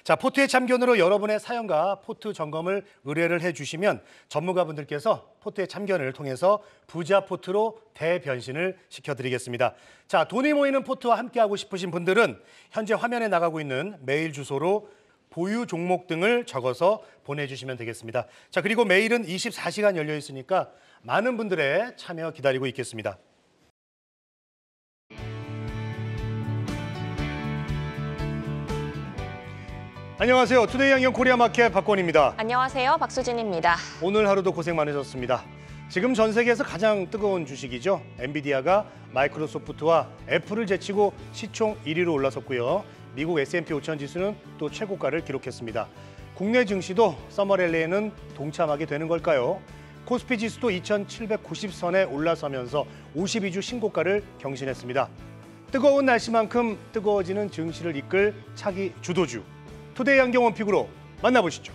자, 포트의 참견으로 여러분의 사연과 포트 점검을 의뢰를 해주시면 전문가분들께서 포트의 참견을 통해서 부자 포트로 대변신을 시켜드리겠습니다. 자, 돈이 모이는 포트와 함께하고 싶으신 분들은 현재 화면에 나가고 있는 메일 주소로 보유 종목 등을 적어서 보내주시면 되겠습니다. 자, 그리고 메일은 24시간 열려 있으니까 많은 분들의 참여 기다리고 있겠습니다. 안녕하세요. 투데이 안경 코리아 마켓 박권입니다. 안녕하세요. 박수진입니다. 오늘 하루도 고생 많으셨습니다. 지금 전 세계에서 가장 뜨거운 주식이죠. 엔비디아가 마이크로소프트와 애플을 제치고 시총 1위로 올라섰고요. 미국 S&P 5천 지수는 또 최고가를 기록했습니다. 국내 증시도 서머랠리에는 동참하게 되는 걸까요? 코스피 지수도 2,790선에 올라서면서 52주 신고가를 경신했습니다. 뜨거운 날씨만큼 뜨거워지는 증시를 이끌 차기 주도주. 투데이 안경 원픽으로 만나보시죠.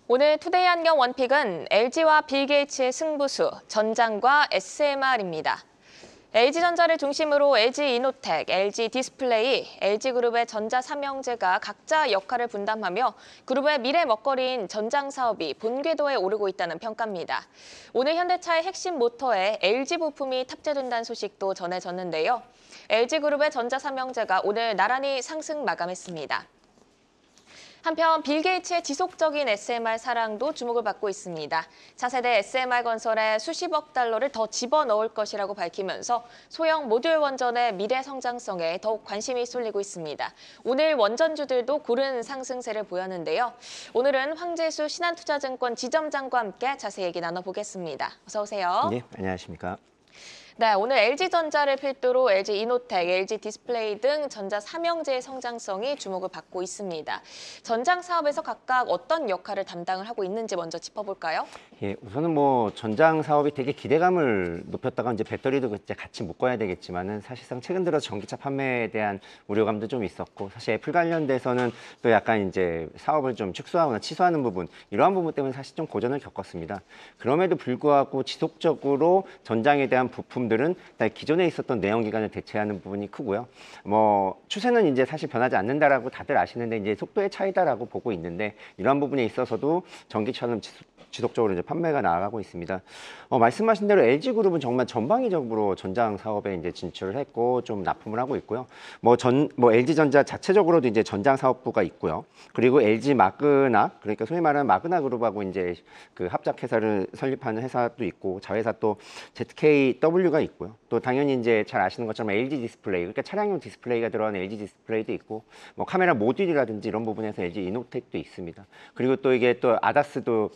오늘 투데이 안경 원픽은 LG와 빌 게이츠의 승부수, 전장과 SMR입니다. LG전자를 중심으로 LG이노텍, LG디스플레이, LG그룹의 전자삼형제가 각자 역할을 분담하며 그룹의 미래 먹거리인 전장 사업이 본궤도에 오르고 있다는 평가입니다. 오늘 현대차의 핵심 모터에 LG 부품이 탑재된다는 소식도 전해졌는데요. LG그룹의 전자삼형제가 오늘 나란히 상승 마감했습니다. 한편 빌 게이츠의 지속적인 SMR 사랑도 주목을 받고 있습니다. 차세대 SMR 건설에 수십억 달러를 더 집어넣을 것이라고 밝히면서 소형 모듈 원전의 미래 성장성에 더욱 관심이 쏠리고 있습니다. 오늘 원전주들도 고른 상승세를 보였는데요. 오늘은 황재수 신한투자증권 지점장과 함께 자세히 얘기 나눠보겠습니다. 어서 오세요. 네, 안녕하십니까. 네, 오늘 LG전자를 필두로 LG이노텍, LG디스플레이 등 전자 삼형제의 성장성이 주목을 받고 있습니다. 전장 사업에서 각각 어떤 역할을 담당을 하고 있는지 먼저 짚어볼까요? 예, 우선은 뭐 전장 사업이 되게 기대감을 높였다가 이제 배터리도 이제 같이 묶어야 되겠지만은 사실상 최근 들어 전기차 판매에 대한 우려감도 좀 있었고 사실 애플 관련돼서는 또 약간 이제 사업을 좀 축소하거나 취소하는 부분 이러한 부분 때문에 사실 좀 고전을 겪었습니다. 그럼에도 불구하고 지속적으로 전장에 대한 부품들은 기존에 있었던 내연기관을 대체하는 부분이 크고요. 뭐 추세는 이제 사실 변하지 않는다라고 다들 아시는데 이제 속도의 차이다라고 보고 있는데 이러한 부분에 있어서도 전기차는 지속적으로 이제 판매가 나아가고 있습니다. 말씀하신 대로 LG그룹은 정말 전방위적으로 전장 사업에 이제 진출을 했고 좀 납품을 하고 있고요. 뭐 LG전자 자체적으로도 이제 전장 사업부가 있고요. 그리고 LG 마그나 그러니까 소위 말하는 마그나 그룹하고 이제 그 합작 회사를 설립하는 회사도 있고 자회사 또 ZKW가 있고요. 또 당연히 이제 잘 아시는 것처럼 LG 디스플레이 그러니까 차량용 디스플레이가 들어가는 LG 디스플레이도 있고 뭐 카메라 모듈이라든지 이런 부분에서 LG 이노텍도 있습니다. 그리고 또 이게 또 아다스도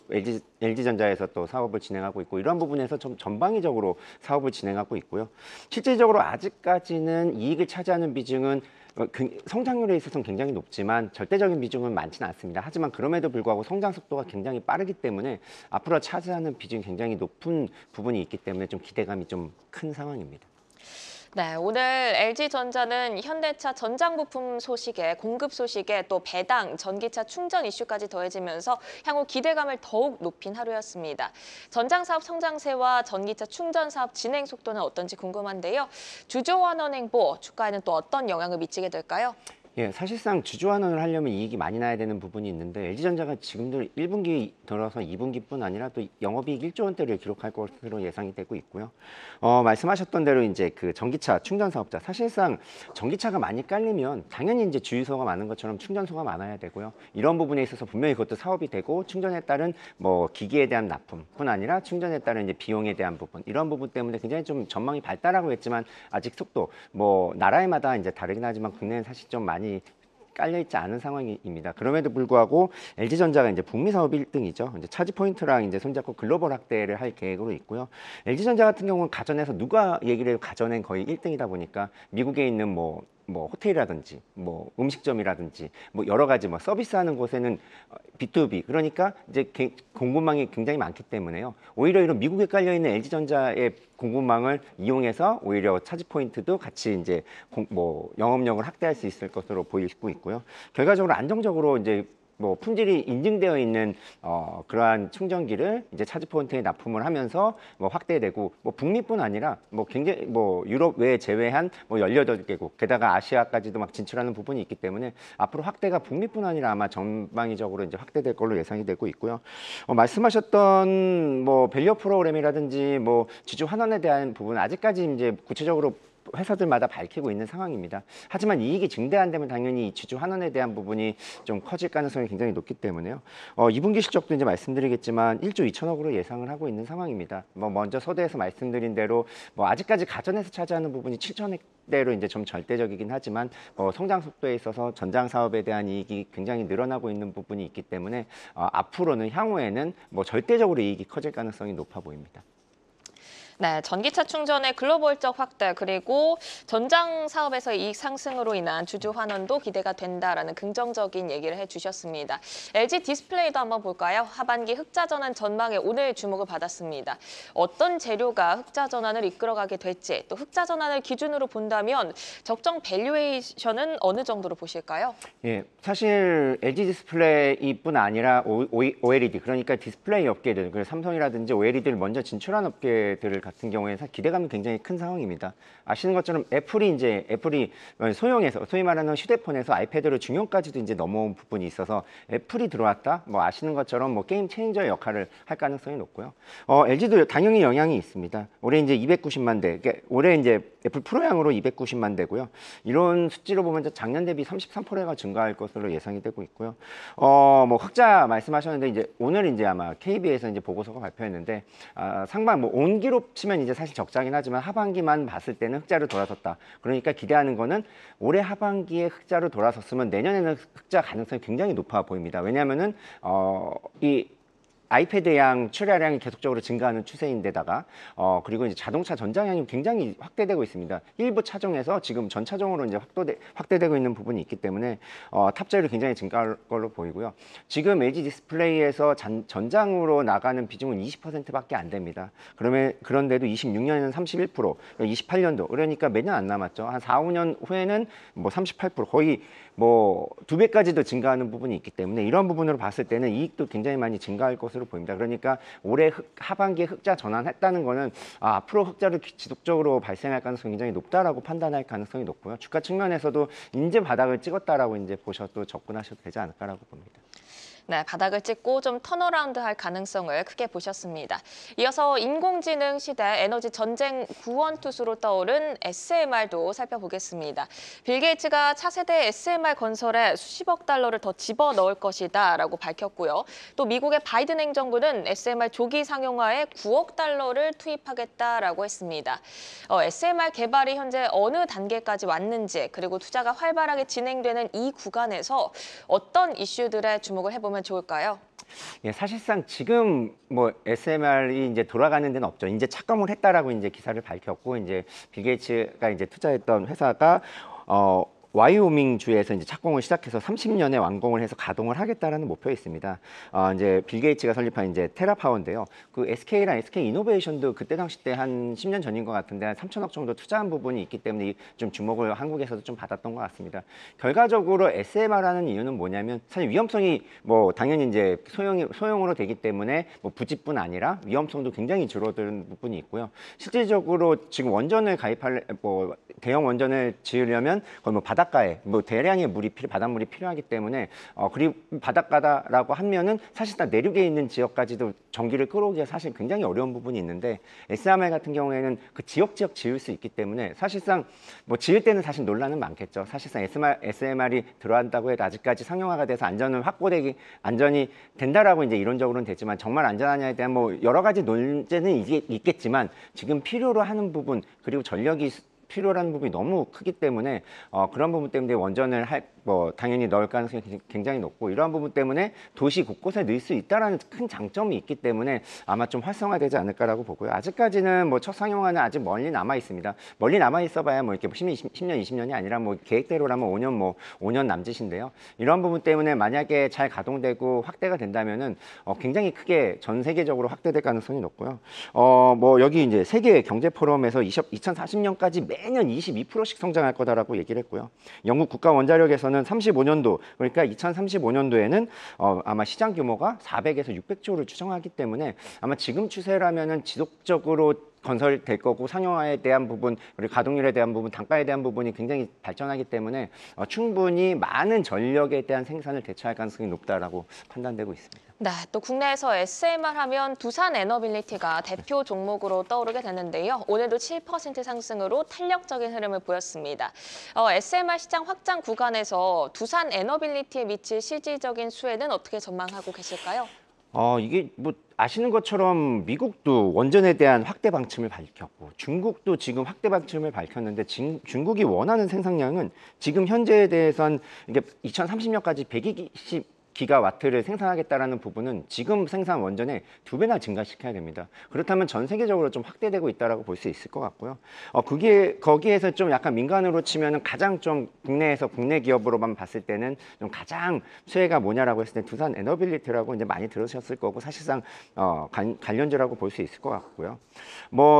LG전자에서 또 사업을 진행하고 있고 이런 부분에서 좀 전방위적으로 사업을 진행하고 있고요. 실질적으로 아직까지는 이익을 차지하는 비중은 성장률에 있어서는 굉장히 높지만 절대적인 비중은 많지는 않습니다. 하지만 그럼에도 불구하고 성장 속도가 굉장히 빠르기 때문에 앞으로 차지하는 비중이 굉장히 높은 부분이 있기 때문에 좀 기대감이 좀 큰 상황입니다. 네, 오늘 LG전자는 현대차 전장 부품 소식에 공급 소식에 또 배당, 전기차 충전 이슈까지 더해지면서 향후 기대감을 더욱 높인 하루였습니다. 전장 사업 성장세와 전기차 충전 사업 진행 속도는 어떤지 궁금한데요. 주주환원 행보, 주가에는 또 어떤 영향을 미치게 될까요? 예, 사실상 주주환원을 하려면 이익이 많이 나야 되는 부분이 있는데 LG전자가 지금도 1분기 들어서 2분기뿐 아니라 또 영업이익 1조 원대를 기록할 것으로 예상이 되고 있고요. 말씀하셨던 대로 이제 그 전기차 충전 사업자 사실상 전기차가 많이 깔리면 당연히 이제 주유소가 많은 것처럼 충전소가 많아야 되고요. 이런 부분에 있어서 분명히 그것도 사업이 되고 충전에 따른 뭐 기기에 대한 납품뿐 아니라 충전에 따른 이제 비용에 대한 부분 이런 부분 때문에 굉장히 좀 전망이 밝다라고 했지만 아직 속도 뭐 나라마다 이제 다르긴 하지만 국내는 사실 좀 많이 깔려있지 않은 상황입니다. 그럼에도 불구하고 LG전자가 이제 북미 사업 1등이죠. 이제 차지 포인트랑 이제 손잡고 글로벌 확대를 할 계획으로 있고요. LG전자 같은 경우는 가전에서 누가 얘기를 해도 가전엔 거의 1등이다 보니까 미국에 있는 뭐 뭐 호텔이라든지 뭐 음식점이라든지 뭐 여러 가지 뭐 서비스하는 곳에는 B2B 그러니까 이제 공급망이 굉장히 많기 때문에요. 오히려 이런 미국에 깔려 있는 LG전자의 공급망을 이용해서 오히려 차지 포인트도 같이 이제 뭐 영업력을 확대할 수 있을 것으로 보이고 있고요. 결과적으로 안정적으로 이제 뭐 품질이 인증되어 있는 그러한 충전기를 이제 차지 포인트에 납품을 하면서 뭐 확대되고 뭐 북미뿐 아니라 뭐 굉장히 뭐 유럽 외 제외한 뭐 18개국 게다가 아시아까지도 막 진출하는 부분이 있기 때문에 앞으로 확대가 북미뿐 아니라 아마 전방위적으로 이제 확대될 걸로 예상이 되고 있고요. 말씀하셨던 뭐 밸류 프로그램이라든지 뭐 지주 환원에 대한 부분은 아직까지 이제 구체적으로 회사들마다 밝히고 있는 상황입니다. 하지만 이익이 증대한다면 당연히 지주 환원에 대한 부분이 좀 커질 가능성이 굉장히 높기 때문에요. 2분기 실적도 이제 말씀드리겠지만 1조 2천억으로 예상을 하고 있는 상황입니다. 뭐 먼저 서두에서 말씀드린 대로 뭐 아직까지 가전에서 차지하는 부분이 7천억대로 이제 좀 절대적이긴 하지만 성장 속도에 있어서 전장 사업에 대한 이익이 굉장히 늘어나고 있는 부분이 있기 때문에 앞으로는 향후에는 뭐 절대적으로 이익이 커질 가능성이 높아 보입니다. 네, 전기차 충전의 글로벌적 확대 그리고 전장 사업에서 이익 상승으로 인한 주주 환원도 기대가 된다라는 긍정적인 얘기를 해주셨습니다. LG 디스플레이도 한번 볼까요? 하반기 흑자 전환 전망에 오늘 주목을 받았습니다. 어떤 재료가 흑자 전환을 이끌어가게 될지 또 흑자 전환을 기준으로 본다면 적정 밸류에이션은 어느 정도로 보실까요? 예, 사실 LG 디스플레이뿐 아니라 OLED 그러니까 디스플레이 업계들, 그 삼성이라든지 OLED를 먼저 진출한 업계들 같은 경우에 기대감이 굉장히 큰 상황입니다. 아시는 것처럼 애플이 소형에서 소위 말하는 휴대폰에서 아이패드로 중형까지도 이제 넘어온 부분이 있어서 애플이 들어왔다. 뭐 아시는 것처럼 뭐 게임 체인저 역할을 할 가능성이 높고요. LG도 당연히 영향이 있습니다. 올해 이제 290만 대, 그러니까 올해 이제 애플 프로향으로 290만 대고요. 이런 수치로 보면 작년 대비 33%가 증가할 것으로 예상이 되고 있고요. 뭐 흑자 말씀하셨는데 이제 오늘 이제 아마 KB에서 이제 보고서가 발표했는데 상반 뭐 온기로 치면 이제 사실 적자긴 하지만 하반기만 봤을 때는 흑자로 돌아섰다. 그러니까 기대하는 거는 올해 하반기에 흑자로 돌아섰으면 내년에는 흑자 가능성이 굉장히 높아 보입니다. 왜냐하면은 이 아이패드양 출하량이 계속적으로 증가하는 추세인데다가 그리고 이제 자동차 전장량이 굉장히 확대되고 있습니다. 일부 차종에서 지금 전 차종으로 이제 확대되고 있는 부분이 있기 때문에 탑재율이 굉장히 증가할 걸로 보이고요. 지금 LG 디스플레이에서 전장으로 나가는 비중은 20%밖에 안 됩니다. 그런데도 26년에는 31%, 28년도 그러니까 몇 년 안 남았죠. 한 4, 5년 후에는 뭐 38% 거의 뭐 2배까지도 증가하는 부분이 있기 때문에 이런 부분으로 봤을 때는 이익도 굉장히 많이 증가할 것으로 보입니다. 그러니까 올해 하반기에 흑자 전환했다는 거는 앞으로 흑자를 지속적으로 발생할 가능성이 굉장히 높다라고 판단할 가능성이 높고요. 주가 측면에서도 이제 바닥을 찍었다라고 이제 보셔도 접근하셔도 되지 않을까라고 봅니다. 네, 바닥을 찍고 좀 턴어라운드 할 가능성을 크게 보셨습니다. 이어서 인공지능 시대 에너지 전쟁 구원투수로 떠오른 SMR도 살펴보겠습니다. 빌 게이츠가 차세대 SMR 건설에 수십억 달러를 더 집어넣을 것이다라고 밝혔고요. 또 미국의 바이든 행정부는 SMR 조기 상용화에 9억 달러를 투입하겠다라고 했습니다. SMR 개발이 현재 어느 단계까지 왔는지 그리고 투자가 활발하게 진행되는 이 구간에서 어떤 이슈들에 주목을 해보면 좋을까요? 예, 사실상 지금 뭐 SMR이 이제 돌아가는 데는 없죠. 이제 착공을 했다라고 이제 기사를 밝혔고 이제 빌 게이츠가 이제 투자했던 회사가 와이오밍 주에서 이제 착공을 시작해서 30년에 완공을 해서 가동을 하겠다라는 목표에 있습니다. 이제 빌 게이츠가 설립한 이제 테라파워인데요. 그 SK랑 SK 이노베이션도 그때 당시 때 한 10년 전인 것 같은데 한 3천억 정도 투자한 부분이 있기 때문에 좀 주목을 한국에서도 좀 받았던 것 같습니다. 결과적으로 SMR하는 이유는 뭐냐면 사실 위험성이 뭐 당연히 이제 소형으로 되기 때문에 뭐 부지뿐 아니라 위험성도 굉장히 줄어드는 부분이 있고요. 실질적으로 지금 원전을 뭐 대형 원전을 지으려면 거의 뭐 바닷가에 뭐 대량의 바닷물이 필요하기 때문에 그리고 바닷가다라고 하면은 사실상 내륙에 있는 지역까지도 전기를 끌어오기가 사실 굉장히 어려운 부분이 있는데 SMR 같은 경우에는 그 지역 지을 수 있기 때문에 사실상 뭐 지을 때는 사실 논란은 많겠죠. 사실상 SMR이 들어간다고 해도 아직까지 상용화가 돼서 안전이 된다라고 이제 이론적으로는 되지만 정말 안전하냐에 대한 뭐 여러 가지 논제는 있겠지만 지금 필요로 하는 부분 그리고 전력이 필요한 부분이 너무 크기 때문에 그런 부분 때문에 원전을 당연히 넣을 가능성이 굉장히 높고, 이러한 부분 때문에 도시 곳곳에 넣을 수 있다는 큰 장점이 있기 때문에 아마 좀 활성화되지 않을까라고 보고요. 아직까지는 첫 상용화는 아직 멀리 남아 있습니다. 멀리 남아 있어봐야 이렇게 10년, 20년이 아니라 계획대로라면 5년 남짓인데요. 이런 부분 때문에 만약에 잘 가동되고 확대가 된다면은 굉장히 크게 전 세계적으로 확대될 가능성이 높고요. 여기 이제 세계 경제 포럼에서 2040년까지 매년 22%씩 성장할 거다라고 얘기를 했고요. 영국 국가 원자력에서는 35년도, 그러니까 2035년도에는 아마 시장 규모가 400에서 600조를 추정하기 때문에 아마 지금 추세라면은 지속적으로 건설될 거고, 상용화에 대한 부분, 그리고 가동률에 대한 부분, 단가에 대한 부분이 굉장히 발전하기 때문에 충분히 많은 전력에 대한 생산을 대처할 가능성이 높다라고 판단되고 있습니다. 네, 또 국내에서 SMR 하면 두산 에너빌리티가 대표 종목으로 떠오르게 되는데요. 오늘도 7% 상승으로 탄력적인 흐름을 보였습니다. SMR 시장 확장 구간에서 두산 에너빌리티에 미칠 실질적인 수혜는 어떻게 전망하고 계실까요? 이게 아시는 것처럼 미국도 원전에 대한 확대 방침을 밝혔고, 중국도 지금 확대 방침을 밝혔는데, 중국이 원하는 생산량은 지금 현재에 대해서는 이게 2030년까지 120기가와트를 생산하겠다라는 부분은 지금 생산 원전의 2배나 증가시켜야 됩니다. 그렇다면 전 세계적으로 좀 확대되고 있다라고 볼 수 있을 것 같고요. 거기에서 좀 약간 민간으로 치면은 가장 좀 국내 기업으로만 봤을 때는 좀 가장 수혜가 뭐냐라고 했을 때 두산 에너빌리티라고 이제 많이 들으셨을 거고, 사실상 관련주라고 볼 수 있을 것 같고요.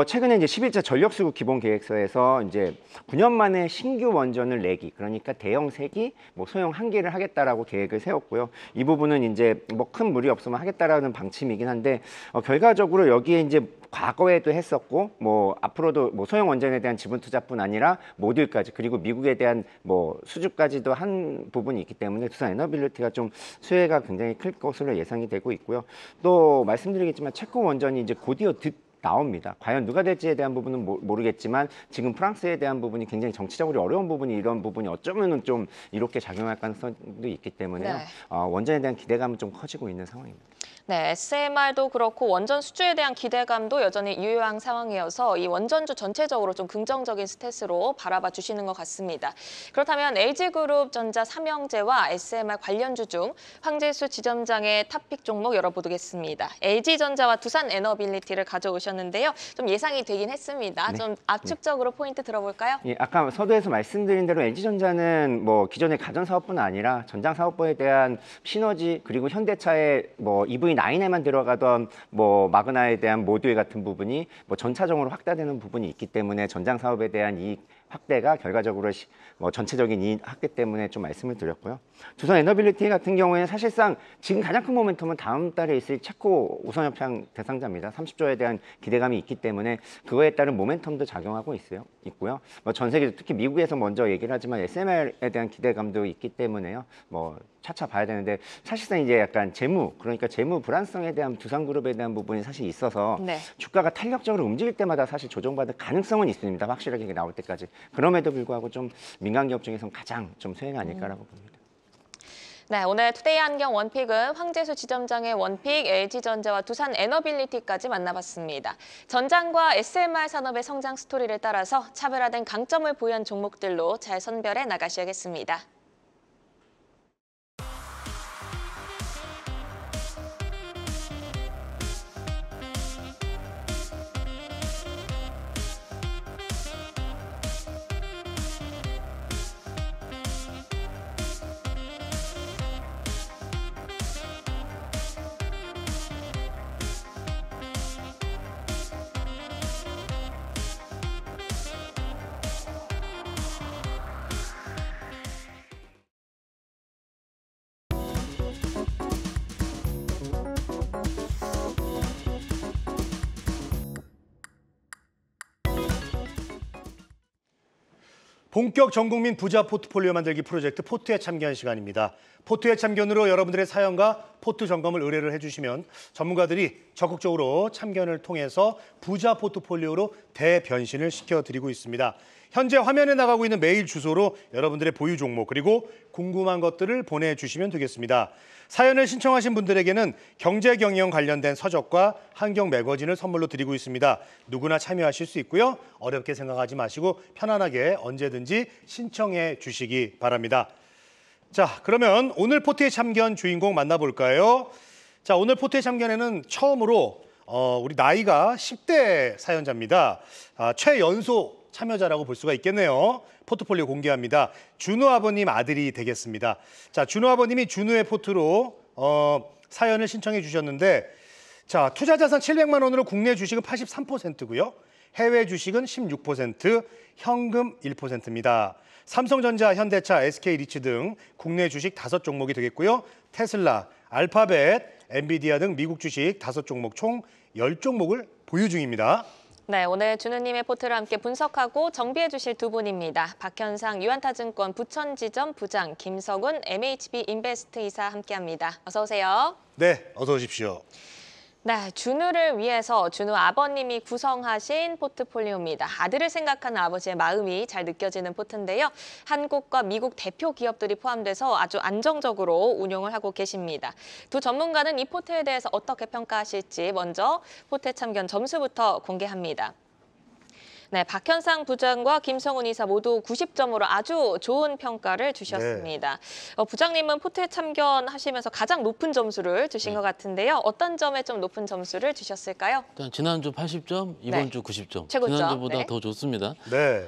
최근에 이제 11차 전력수급 기본 계획서에서 이제 9년 만에 신규 원전을 내기, 그러니까 대형 3기, 소형 1기를 하겠다라고 계획을 세웠고요. 이 부분은 이제 큰 무리 없으면 하겠다라는 방침이긴 한데, 결과적으로 여기에 이제 과거에도 했었고, 앞으로도 소형 원전에 대한 지분 투자뿐 아니라 모듈까지, 그리고 미국에 대한 수주까지도 한 부분이 있기 때문에 두산 에너빌리티가 좀 수혜가 굉장히 클 것으로 예상이 되고 있고요. 또 말씀드리겠지만 체코 원전이 이제 곧이어 나옵니다. 과연 누가 될지에 대한 부분은 모르겠지만, 지금 프랑스에 대한 부분이 굉장히 정치적으로 어려운 부분이, 이런 부분이 어쩌면은 좀 이렇게 작용할 가능성도 있기 때문에요. 네. 원전에 대한 기대감은 좀 커지고 있는 상황입니다. 네, SMR도 그렇고 원전 수주에 대한 기대감도 여전히 유효한 상황이어서 이 원전주 전체적으로 좀 긍정적인 스탯으로 바라봐 주시는 것 같습니다. 그렇다면 LG그룹 전자 삼형제와 SMR 관련주 중 황재수 지점장의 탑픽 종목 열어보겠습니다. LG전자와 두산 에너빌리티를 가져오셨는데요. 좀 예상이 되긴 했습니다. 네. 좀 압축적으로 포인트 들어볼까요? 예, 아까 서두에서 말씀드린 대로 LG전자는 기존의 가전 사업뿐 아니라 전장 사업부에 대한 시너지, 그리고 현대차의 EV9에만 들어가던 마그나에 대한 모듈 같은 부분이 전차적으로 확대되는 부분이 있기 때문에 전장 사업에 대한 이익 확대가 결과적으로 전체적인 이익 확대 때문에 좀 말씀을 드렸고요. 두산 에너빌리티 같은 경우에는 사실상 지금 가장 큰 모멘텀은 다음 달에 있을 체코 우선협상 대상자입니다. 30조에 대한 기대감이 있기 때문에 그거에 따른 모멘텀도 작용하고 있고요. 전 세계, 특히 미국에서 먼저 얘기를 하지만 SMR에 대한 기대감도 있기 때문에요. 차차 봐야 되는데, 사실상 이제 약간 그러니까 재무 불안성에 대한 두산그룹에 대한 부분이 사실 있어서 네. 주가가 탄력적으로 움직일 때마다 사실 조정받을 가능성은 있습니다. 확실하게 나올 때까지. 그럼에도 불구하고 좀 민간 기업 중에서는 가장 좀 수혜가 아닐까라고 봅니다. 네, 오늘 투데이 안경 원픽은 황재수 지점장의 원픽, LG전자와 두산 에너빌리티까지 만나봤습니다. 전장과 SMR 산업의 성장 스토리를 따라서 차별화된 강점을 보유한 종목들로 잘 선별해 나가셔야겠습니다. 본격 전국민 부자 포트폴리오 만들기 프로젝트 포트에 참견 시간입니다. 포트에 참견으로 여러분들의 사연과 포트 점검을 의뢰를 해주시면 전문가들이 적극적으로 참견을 통해서 부자 포트폴리오로 대변신을 시켜드리고 있습니다. 현재 화면에 나가고 있는 메일 주소로 여러분들의 보유 종목 그리고 궁금한 것들을 보내주시면 되겠습니다. 사연을 신청하신 분들에게는 경제 경영 관련된 서적과 환경 매거진을 선물로 드리고 있습니다. 누구나 참여하실 수 있고요. 어렵게 생각하지 마시고 편안하게 언제든지 신청해 주시기 바랍니다. 자, 그러면 오늘 포트의 참견 주인공 만나볼까요? 자, 오늘 포트의 참견에는 처음으로 우리 나이가 10대 사연자입니다. 최연소 참여자라고 볼 수가 있겠네요. 포트폴리오 공개합니다. 준우 아버님 아들이 되겠습니다. 자, 준우 아버님이 준우의 포트로 사연을 신청해 주셨는데, 자, 투자 자산 700만 원으로 국내 주식은 83%고요. 해외 주식은 16%, 현금 1%입니다. 삼성전자, 현대차, SK리츠 등 국내 주식 5종목이 되겠고요. 테슬라, 알파벳, 엔비디아 등 미국 주식 5종목 총 10종목을 보유 중입니다. 네, 오늘 준우님의 포트를 함께 분석하고 정비해 주실 두 분입니다. 박현상 유한타증권 부천지점 부장, 김석훈 MHB 인베스트 이사 함께합니다. 어서 오세요. 네, 어서 오십시오. 네, 준우를 위해서 준우 아버님이 구성하신 포트폴리오입니다. 아들을 생각하는 아버지의 마음이 잘 느껴지는 포트인데요. 한국과 미국 대표 기업들이 포함돼서 아주 안정적으로 운용을 하고 계십니다. 두 전문가는 이 포트에 대해서 어떻게 평가하실지 먼저 포트 참견 점수부터 공개합니다. 네, 박현상 부장과 김성훈 이사 모두 90점으로 아주 좋은 평가를 주셨습니다. 부장님은 포트에 참견하시면서 가장 높은 점수를 주신 것 같은데요. 어떤 점에 좀 높은 점수를 주셨을까요? 일단 지난주 80점, 이번 네. 주 90점. 최고점. 지난주보다 네. 더 좋습니다. 네.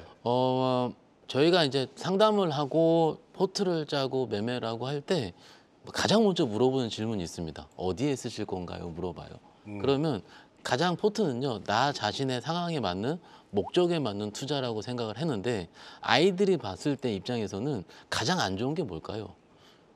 저희가 이제 상담을 하고 포트를 짜고 매매를 하고 할 때 가장 먼저 물어보는 질문이 있습니다. 어디에 쓰실 건가요? 물어봐요. 그러면 가장 포트는요, 나 자신의 상황에 맞는 목적에 맞는 투자라고 생각을 했는데 아이들이 봤을 때 입장에서는 가장 안 좋은 게 뭘까요?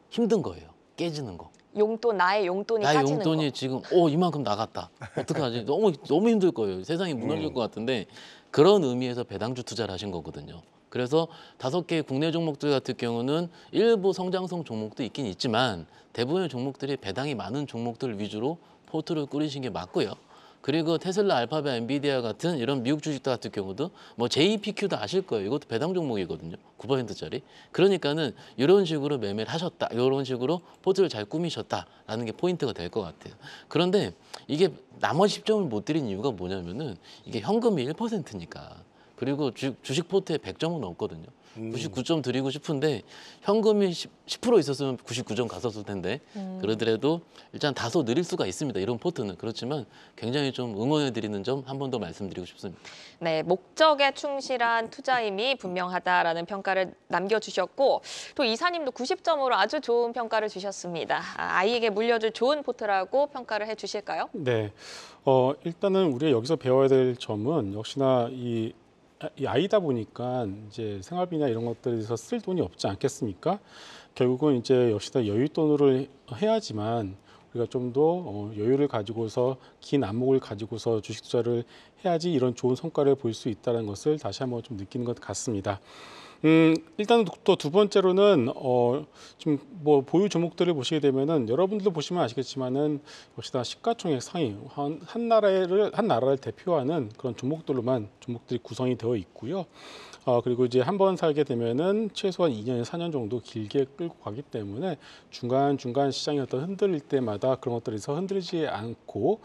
힘든 거예요. 깨지는 거. 용돈, 나의 용돈이 나의 빠지는 용돈이 거. 지금 이만큼 나갔다. 어떡하지? 너무 힘들 거예요. 세상이 무너질 것 같은데 그런 의미에서 배당주 투자를 하신 거거든요. 그래서 5개의 국내 종목들 같은 경우는 일부 성장성 종목도 있긴 있지만 대부분의 종목들이 배당이 많은 종목들 위주로 포트를 꾸리신 게 맞고요. 그리고 테슬라, 알파벳, 엔비디아 같은 이런 미국 주식들 같은 경우도 뭐 JPQ도 아실 거예요. 이것도 배당 종목이거든요. 9%짜리. 그러니까는 이런 식으로 매매를 하셨다. 이런 식으로 포트를 잘 꾸미셨다라는 게 포인트가 될 것 같아요. 그런데 이게 나머지 10점을 못 드린 이유가 뭐냐면은 이게 현금이 1%니까. 그리고 주식 포트에 100점은 없거든요. 99점 드리고 싶은데 현금이 10% 있었으면 99점 갔었을 텐데 그러더라도 일단 다소 느릴 수가 있습니다. 이런 포트는. 그렇지만 굉장히 좀 응원해드리는 점 한 번 더 말씀드리고 싶습니다. 네, 목적에 충실한 투자임이 분명하다라는 평가를 남겨주셨고 또 이사님도 90점으로 아주 좋은 평가를 주셨습니다. 아이에게 물려줄 좋은 포트라고 평가를 해주실까요? 네, 일단은 우리가 여기서 배워야 될 점은 역시나 이 아이다 보니까 이제 생활비나 이런 것들에 대해서 쓸 돈이 없지 않겠습니까? 결국은 이제 역시나 여윳돈으로 해야지만 우리가 좀 더 여유를 가지고서 긴 안목을 가지고서 주식 투자를 해야지 이런 좋은 성과를 볼 수 있다는 것을 다시 한번 좀 느끼는 것 같습니다. 일단 또 두 번째로는 좀 뭐 보유 종목들을 보시게 되면은 여러분들도 보시면 아시겠지만은 역시나 시가총액 상위 한 나라를 대표하는 그런 종목들이 구성이 되어 있고요. 그리고 이제 한번 살게 되면은 최소한 2년에서 4년 정도 길게 끌고 가기 때문에 중간중간 시장이 어떤 흔들릴 때마다 그런 것들에서 흔들리지 않고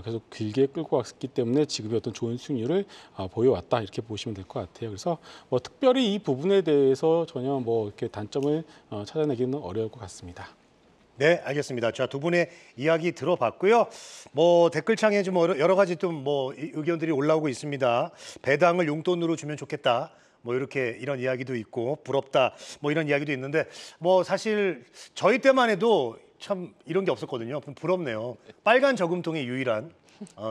계속 길게 끌고 갔기 때문에 지금의 어떤 좋은 수익률을 보여왔다 이렇게 보시면 될 것 같아요. 그래서 뭐 특별히 이 부분에 대해서 전혀 뭐 이렇게 단점을 찾아내기는 어려울 것 같습니다. 네, 알겠습니다. 자, 두 분의 이야기 들어봤고요. 뭐 댓글창에 좀 여러 가지 좀 뭐 의견들이 올라오고 있습니다. 배당을 용돈으로 주면 좋겠다. 뭐 이런 이야기도 있고 부럽다. 뭐 이런 이야기도 있는데 뭐 사실 저희 때만 해도 참 이런 게 없었거든요. 부럽네요. 빨간 저금통의 유일한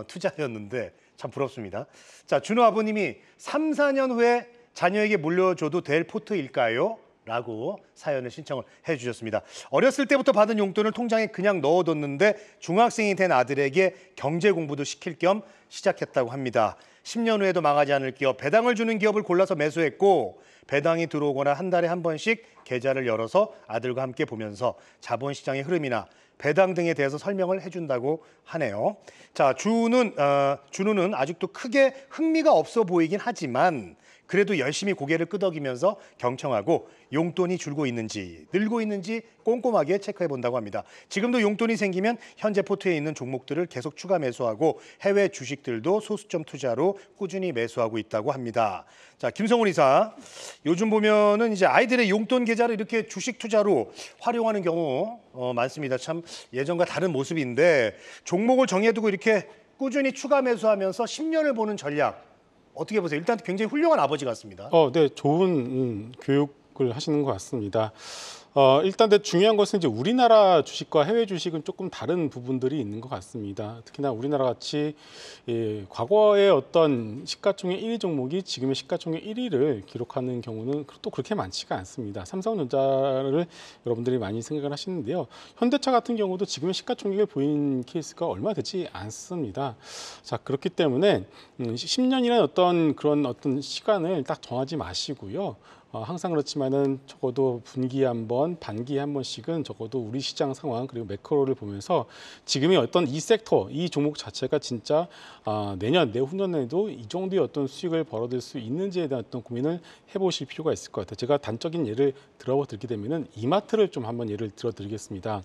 투자였는데 참 부럽습니다. 자, 준호 아버님이 3, 4년 후에 자녀에게 물려줘도 될 포트일까요? 라고 사연을 신청을 해주셨습니다. 어렸을 때부터 받은 용돈을 통장에 그냥 넣어뒀는데 중학생이 된 아들에게 경제 공부도 시킬 겸 시작했다고 합니다. 10년 후에도 망하지 않을 기업, 배당을 주는 기업을 골라서 매수했고 배당이 들어오거나 한 달에 한 번씩 계좌를 열어서 아들과 함께 보면서 자본시장의 흐름이나 배당 등에 대해서 설명을 해준다고 하네요. 자, 준우는 아직도 크게 흥미가 없어 보이긴 하지만 그래도 열심히 고개를 끄덕이면서 경청하고 용돈이 줄고 있는지 늘고 있는지 꼼꼼하게 체크해 본다고 합니다. 지금도 용돈이 생기면 현재 포트에 있는 종목들을 계속 추가 매수하고 해외 주식들도 소수점 투자로 꾸준히 매수하고 있다고 합니다. 자, 김성훈 이사, 요즘 보면은 이제 아이들의 용돈 계좌를 이렇게 주식 투자로 활용하는 경우 많습니다. 참 예전과 다른 모습인데 종목을 정해두고 이렇게 꾸준히 추가 매수하면서 10년을 보는 전략 어떻게 보세요? 일단 굉장히 훌륭한 아버지 같습니다. 네, 좋은 교육을 하시는 것 같습니다. 일단 중요한 것은 이제 우리나라 주식과 해외 주식은 조금 다른 부분들이 있는 것 같습니다. 특히나 우리나라 같이 과거의 어떤 시가총액 1위 종목이 지금의 시가총액 1위를 기록하는 경우는 또 그렇게 많지가 않습니다. 삼성전자를 여러분들이 많이 생각을 하시는데요. 현대차 같은 경우도 지금의 시가총액을 보인 케이스가 얼마 되지 않습니다. 자, 그렇기 때문에 10년이라는 어떤 시간을 딱 정하지 마시고요. 항상 그렇지만은 적어도 분기에 한 번, 반기에 한 번씩은 적어도 우리 시장 상황 그리고 매크로를 보면서 지금의 어떤 이 섹터, 이 종목 자체가 진짜 내년, 내후년에도 이 정도의 어떤 수익을 벌어들 수 있는지에 대한 어떤 고민을 해보실 필요가 있을 것 같아요. 제가 단적인 예를 들어드리게 되면은 이마트를 좀 한번 예를 들어드리겠습니다.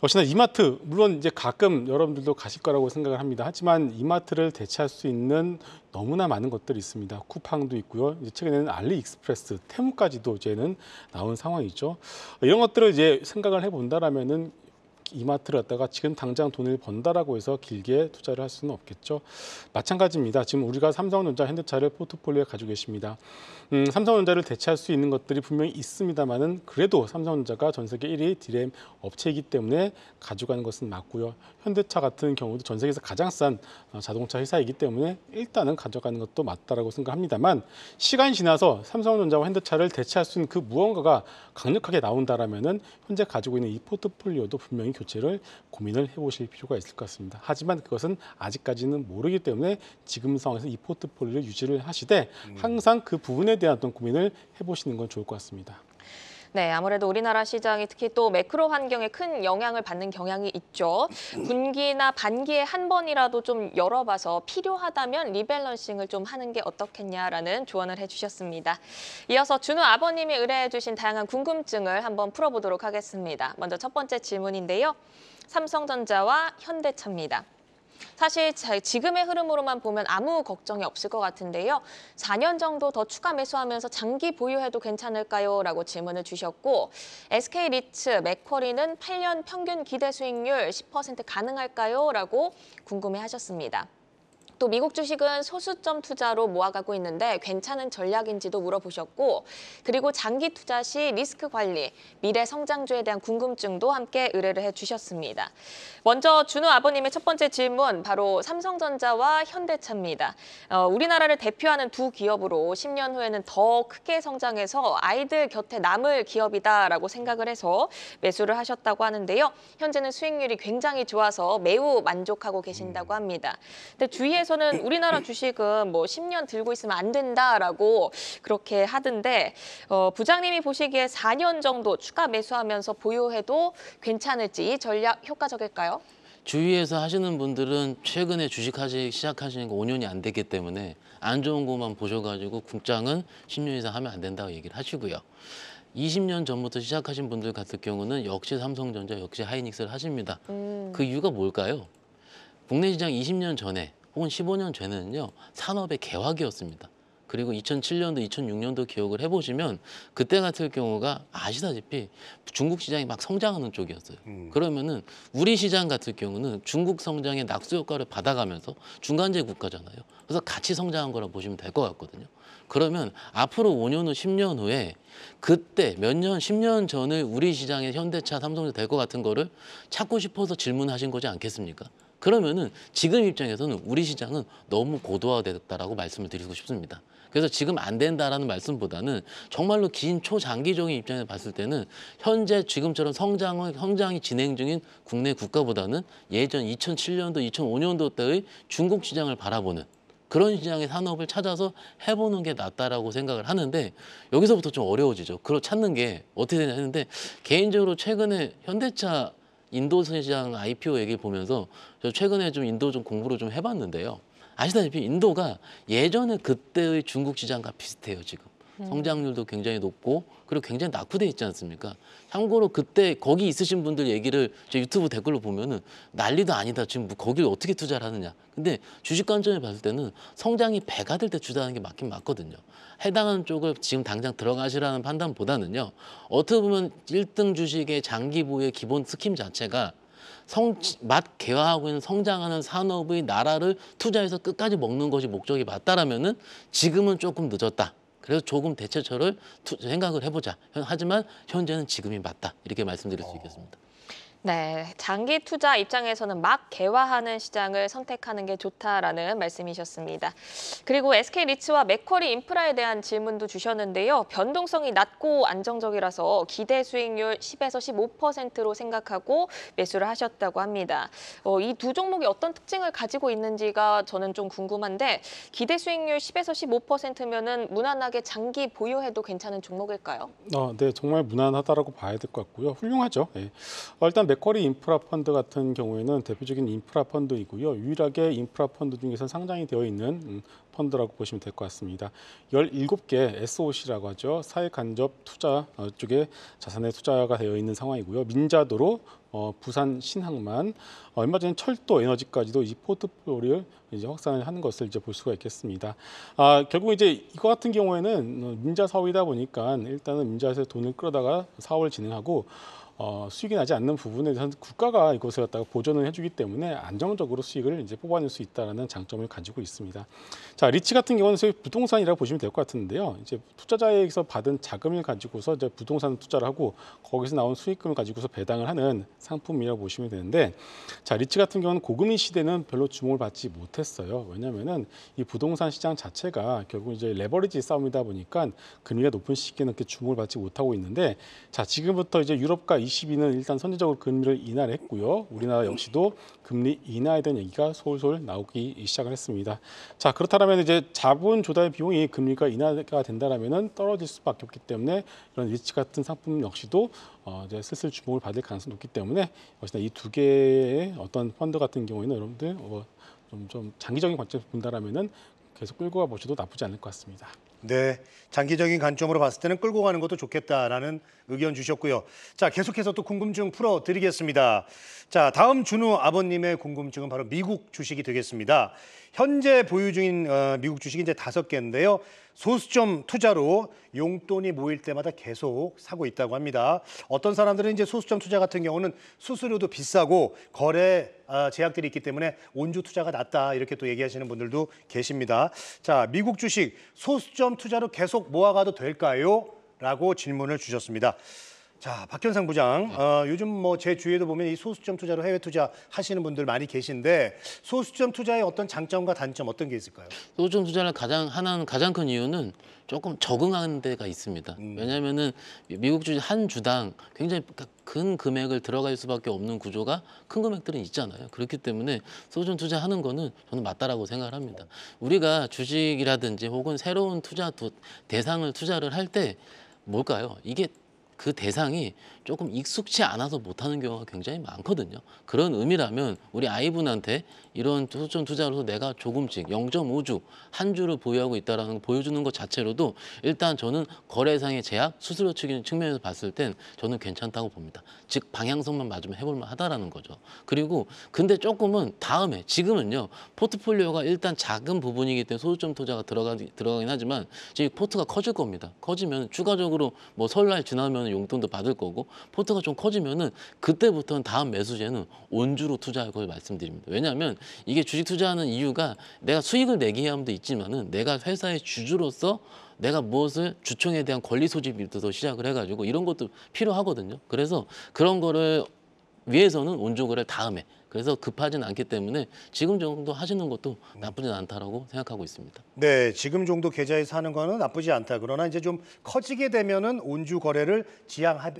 역시나 이마트, 물론 이제 가끔 여러분들도 가실 거라고 생각을 합니다. 하지만 이마트를 대체할 수 있는 너무나 많은 것들이 있습니다. 쿠팡도 있고요. 이제 최근에는 알리익스프레스, 테무까지도 이제는 나온 상황이죠. 이런 것들을 이제 생각을 해본다라면은 이마트를 갖다가 지금 당장 돈을 번다라고 해서 길게 투자를 할 수는 없겠죠. 마찬가지입니다. 지금 우리가 삼성전자, 현대차를 포트폴리오에 가지고 계십니다. 삼성전자를 대체할 수 있는 것들이 분명히 있습니다만은 그래도 삼성전자가 전 세계 1위 디램 업체이기 때문에 가져가는 것은 맞고요. 현대차 같은 경우도 전 세계에서 가장 싼 자동차 회사이기 때문에 일단은 가져가는 것도 맞다라고 생각합니다만 시간이 지나서 삼성전자와 현대차를 대체할 수 있는 그 무언가가 강력하게 나온다라면은 현재 가지고 있는 이 포트폴리오도 분명히 교체를 고민을 해보실 필요가 있을 것 같습니다. 하지만 그것은 아직까지는 모르기 때문에 지금 상황에서 이 포트폴리오를 유지를 하시되 항상 그 부분에 대한 어떤 고민을 해보시는 건 좋을 것 같습니다. 네, 아무래도 우리나라 시장이 특히 또 매크로 환경에 큰 영향을 받는 경향이 있죠. 분기나 반기에 한 번이라도 좀 열어봐서 필요하다면 리밸런싱을 좀 하는 게 어떻겠냐라는 조언을 해주셨습니다. 이어서 준우 아버님이 의뢰해주신 다양한 궁금증을 한번 풀어보도록 하겠습니다. 먼저 첫 번째 질문인데요. 삼성전자와 현대차입니다. 사실 지금의 흐름으로만 보면 아무 걱정이 없을 것 같은데요. 4년 정도 더 추가 매수하면서 장기 보유해도 괜찮을까요? 라고 질문을 주셨고 SK리츠, 맥쿼리는 8년 평균 기대 수익률 10% 가능할까요? 라고 궁금해하셨습니다. 또 미국 주식은 소수점 투자로 모아가고 있는데 괜찮은 전략인지도 물어보셨고 그리고 장기 투자 시 리스크 관리, 미래 성장주에 대한 궁금증도 함께 의뢰를 해주셨습니다. 먼저 준우 아버님의 첫 번째 질문, 바로 삼성전자와 현대차입니다. 우리나라를 대표하는 두 기업으로 10년 후에는 더 크게 성장해서 아이들 곁에 남을 기업이다라고 생각을 해서 매수를 하셨다고 하는데요. 현재는 수익률이 굉장히 좋아서 매우 만족하고 계신다고 합니다. 근데 주위에서는 우리나라 주식은 뭐 10년 들고 있으면 안 된다라고 그렇게 하던데 부장님이 보시기에 4년 정도 추가 매수하면서 보유해도 괜찮을지 이 전략 효과적일까요? 주위에서 하시는 분들은 최근에 주식하기 시작하시는 거 5년이 안 됐기 때문에 안 좋은 것만 보셔가지고 국장은 10년 이상 하면 안 된다고 얘기를 하시고요. 20년 전부터 시작하신 분들 같은 경우는 역시 삼성전자, 역시 하이닉스를 하십니다. 그 이유가 뭘까요? 국내 시장 20년 전에 혹은 15년 전에는요, 산업의 개화기였습니다. 그리고 2007년도, 2006년도 기억을 해보시면 그때 같은 경우가 아시다시피 중국 시장이 막 성장하는 쪽이었어요. 그러면은 우리 시장 같은 경우는 중국 성장의 낙수 효과를 받아가면서 중간재 국가잖아요. 그래서 같이 성장한 거라 보시면 될 것 같거든요. 그러면 앞으로 5년 후, 10년 후에 그때 몇 년, 10년 전의 우리 시장의 현대차, 삼성전자 될 것 같은 거를 찾고 싶어서 질문하신 거지 않겠습니까? 그러면은 지금 입장에서는 우리 시장은 너무 고도화됐다라고 말씀을 드리고 싶습니다. 그래서 지금 안 된다라는 말씀보다는 정말로 긴 초장기적인 입장에서 봤을 때는 현재 지금처럼 성장이 진행 중인 국내 국가보다는 예전 2007년도, 2005년도 때의 중국 시장을 바라보는 그런 시장의 산업을 찾아서 해보는 게 낫다라고 생각을 하는데 여기서부터 좀 어려워지죠. 그걸 찾는 게 어떻게 되냐 했는데 개인적으로 최근에 현대차 인도 시장 IPO 얘기 보면서 저 최근에 좀 인도 좀 공부를 좀 해봤는데요. 아시다시피 인도가 예전에 그때의 중국 시장과 비슷해요, 지금. 성장률도 굉장히 높고 그리고 굉장히 낙후돼 있지 않습니까? 참고로 그때 거기 있으신 분들 얘기를 제 유튜브 댓글로 보면은 난리도 아니다. 지금 거길 어떻게 투자를 하느냐. 근데 주식 관점에 봤을 때는 성장이 배가 될 때 투자하는 게 맞긴 맞거든요. 해당하는 쪽을 지금 당장 들어가시라는 판단보다는요. 어떻게 보면 1등 주식의 장기 보유의 기본 스킴 자체가 맛 개화하고 있는 성장하는 산업의 나라를 투자해서 끝까지 먹는 것이 목적이 맞다라면은 지금은 조금 늦었다. 그래서 조금 대처처를 생각을 해보자. 하지만 현재는 지금이 맞다. 이렇게 말씀드릴 수 있겠습니다. 네, 장기 투자 입장에서는 막 개화하는 시장을 선택하는 게 좋다라는 말씀이셨습니다. 그리고 SK 리츠와 맥쿼리 인프라에 대한 질문도 주셨는데요. 변동성이 낮고 안정적이라서 기대 수익률 10에서 15%로 생각하고 매수를 하셨다고 합니다. 이 두 종목이 어떤 특징을 가지고 있는지가 저는 좀 궁금한데 기대 수익률 10에서 15%면은 무난하게 장기 보유해도 괜찮은 종목일까요? 네, 정말 무난하다라고 봐야 될 것 같고요. 훌륭하죠. 예. 일단 맥쿼리 인프라 펀드 같은 경우에는 대표적인 인프라 펀드이고요. 유일하게 인프라 펀드 중에서 상장이 되어 있는 펀드라고 보시면 될 것 같습니다. 17개 SOC라고 하죠. 사회 간접 투자 쪽에 자산에 투자가 되어 있는 상황이고요. 민자도로 부산 신항만 얼마 전에 철도 에너지까지도 이 포트폴리오를 이제 확산을 하는 것을 이제 볼 수가 있겠습니다. 결국 이제 이거 같은 경우에는 민자 사업이다 보니까 일단은 민자에서 돈을 끌어다가 사업을 진행하고 수익이 나지 않는 부분에 대해서는 국가가 이것을 갖다가 보존을 해주기 때문에 안정적으로 수익을 이제 뽑아낼 수 있다는 장점을 가지고 있습니다. 자, 리츠 같은 경우는 소위 부동산이라고 보시면 될 것 같은데요. 이제 투자자에게서 받은 자금을 가지고서 이제 부동산 투자를 하고 거기서 나온 수익금을 가지고서 배당을 하는 상품이라고 보시면 되는데, 자, 리츠 같은 경우는 고금리 시대는 별로 주목을 받지 못했어요. 왜냐하면은 이 부동산 시장 자체가 결국 이제 레버리지 싸움이다 보니까 금리가 높은 시기에는 그렇게 주목을 받지 못하고 있는데, 자, 지금부터 이제 유럽과 ECB는 일단 선제적으로 금리를 인하를 했고요. 우리나라 역시도 금리 인하에 대한 얘기가 솔솔 나오기 시작을 했습니다. 자, 그렇다면 이제 자본 조달 비용이 금리가 인하가 된다라면은 떨어질 수밖에 없기 때문에 이런 리츠 같은 상품 역시도 이제 슬슬 주목을 받을 가능성이 높기 때문에 역시나 이 두 개의 어떤 펀드 같은 경우에는 여러분들 좀 장기적인 관점에서 본다라면은 계속 끌고 가보셔도 나쁘지 않을 것 같습니다. 네, 장기적인 관점으로 봤을 때는 끌고 가는 것도 좋겠다라는 의견 주셨고요. 자, 계속해서 또 궁금증 풀어드리겠습니다. 자, 다음 준우 아버님의 궁금증은 바로 미국 주식이 되겠습니다. 현재 보유 중인 미국 주식이 이제 5개인데요. 소수점 투자로 용돈이 모일 때마다 계속 사고 있다고 합니다. 어떤 사람들은 이제 소수점 투자 같은 경우는 수수료도 비싸고 거래 제약들이 있기 때문에 온주 투자가 낫다 이렇게 또 얘기하시는 분들도 계십니다. 자, 미국 주식 소수점 투자로 계속 모아가도 될까요? 라고 질문을 주셨습니다. 자, 박현상 부장, 요즘 뭐 제 주위에도 보면 이 소수점 투자로 해외 투자 하시는 분들 많이 계신데 소수점 투자의 어떤 장점과 단점 어떤 게 있을까요? 소수점 투자를 가장 큰 이유는 조금 적응하는 데가 있습니다. 왜냐하면은 미국 주식 한 주당 굉장히 큰 금액을 들어갈 수밖에 없는 구조가 큰 금액들은 있잖아요. 그렇기 때문에 소수점 투자하는 거는 저는 맞다라고 생각을 합니다. 우리가 주식이라든지 혹은 새로운 투자 대상을 투자를 할 때 뭘까요? 이게 그 대상이 조금 익숙치 않아서 못하는 경우가 굉장히 많거든요. 그런 의미라면 우리 아이분한테 이런 소수점 투자로서 내가 조금씩 0.5주, 한 주를 보유하고 있다는 걸 보여주는 것 자체로도 일단 저는 거래상의 제약, 수수료 측면에서 봤을 땐 저는 괜찮다고 봅니다. 즉 방향성만 맞으면 해볼만 하다라는 거죠. 그리고 근데 조금은 다음에 지금은요 포트폴리오가 일단 작은 부분이기 때문에 소수점 투자가 들어가긴 하지만 지금 포트가 커질 겁니다. 커지면 추가적으로 뭐 설날 지나면 용돈도 받을 거고 포트가 좀 커지면은 그때부터는 다음 매수제는 온주로 투자할 걸 말씀드립니다. 왜냐하면 이게 주식 투자하는 이유가 내가 수익을 내기 위함도 있지만은 내가 회사의 주주로서 내가 무엇을 주총에 대한 권리 소집부터 시작을 해가지고 이런 것도 필요하거든요. 그래서 그런 거를 위해서는 온주 거래를 다음에 그래서 급하진 않기 때문에 지금 정도 하시는 것도 나쁘진 않다라고 생각하고 있습니다. 네, 지금 정도 계좌에서 하는 거는 나쁘지 않다. 그러나 이제 좀 커지게 되면은 온주 거래를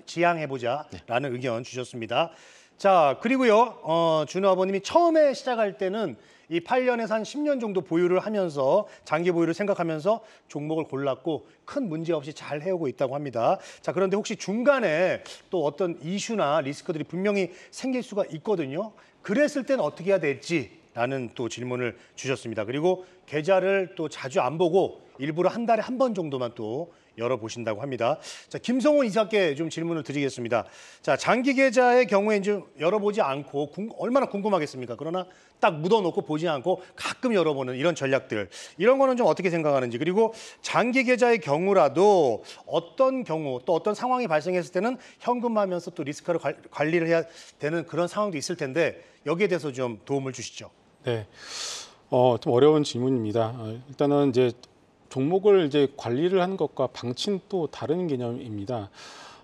지양해보자라는 의견 주셨습니다. 자, 그리고요, 준호 아버님이 처음에 시작할 때는 이 8년에서 한 10년 정도 보유를 하면서 장기 보유를 생각하면서 종목을 골랐고 큰 문제 없이 잘 해오고 있다고 합니다. 자, 그런데 혹시 중간에 또 어떤 이슈나 리스크들이 분명히 생길 수가 있거든요. 그랬을 때는 어떻게 해야 될지 라는 또 질문을 주셨습니다. 그리고 계좌를 또 자주 안 보고 일부러 한 달에 한 번 정도만 또 열어보신다고 합니다. 자, 김성훈 이사께 좀 질문을 드리겠습니다. 자, 장기 계좌의 경우에 좀 열어보지 않고 얼마나 궁금하겠습니까? 그러나 딱 묻어놓고 보지 않고 가끔 열어보는 이런 전략들, 이런 거는 좀 어떻게 생각하는지, 그리고 장기 계좌의 경우라도 어떤 경우 또 어떤 상황이 발생했을 때는 현금화하면서 또 리스크를 관리를 해야 되는 그런 상황도 있을 텐데 여기에 대해서 좀 도움을 주시죠. 네, 좀 어려운 질문입니다. 일단은 이제 종목을 이제 관리를 하는 것과 방치는 또 다른 개념입니다.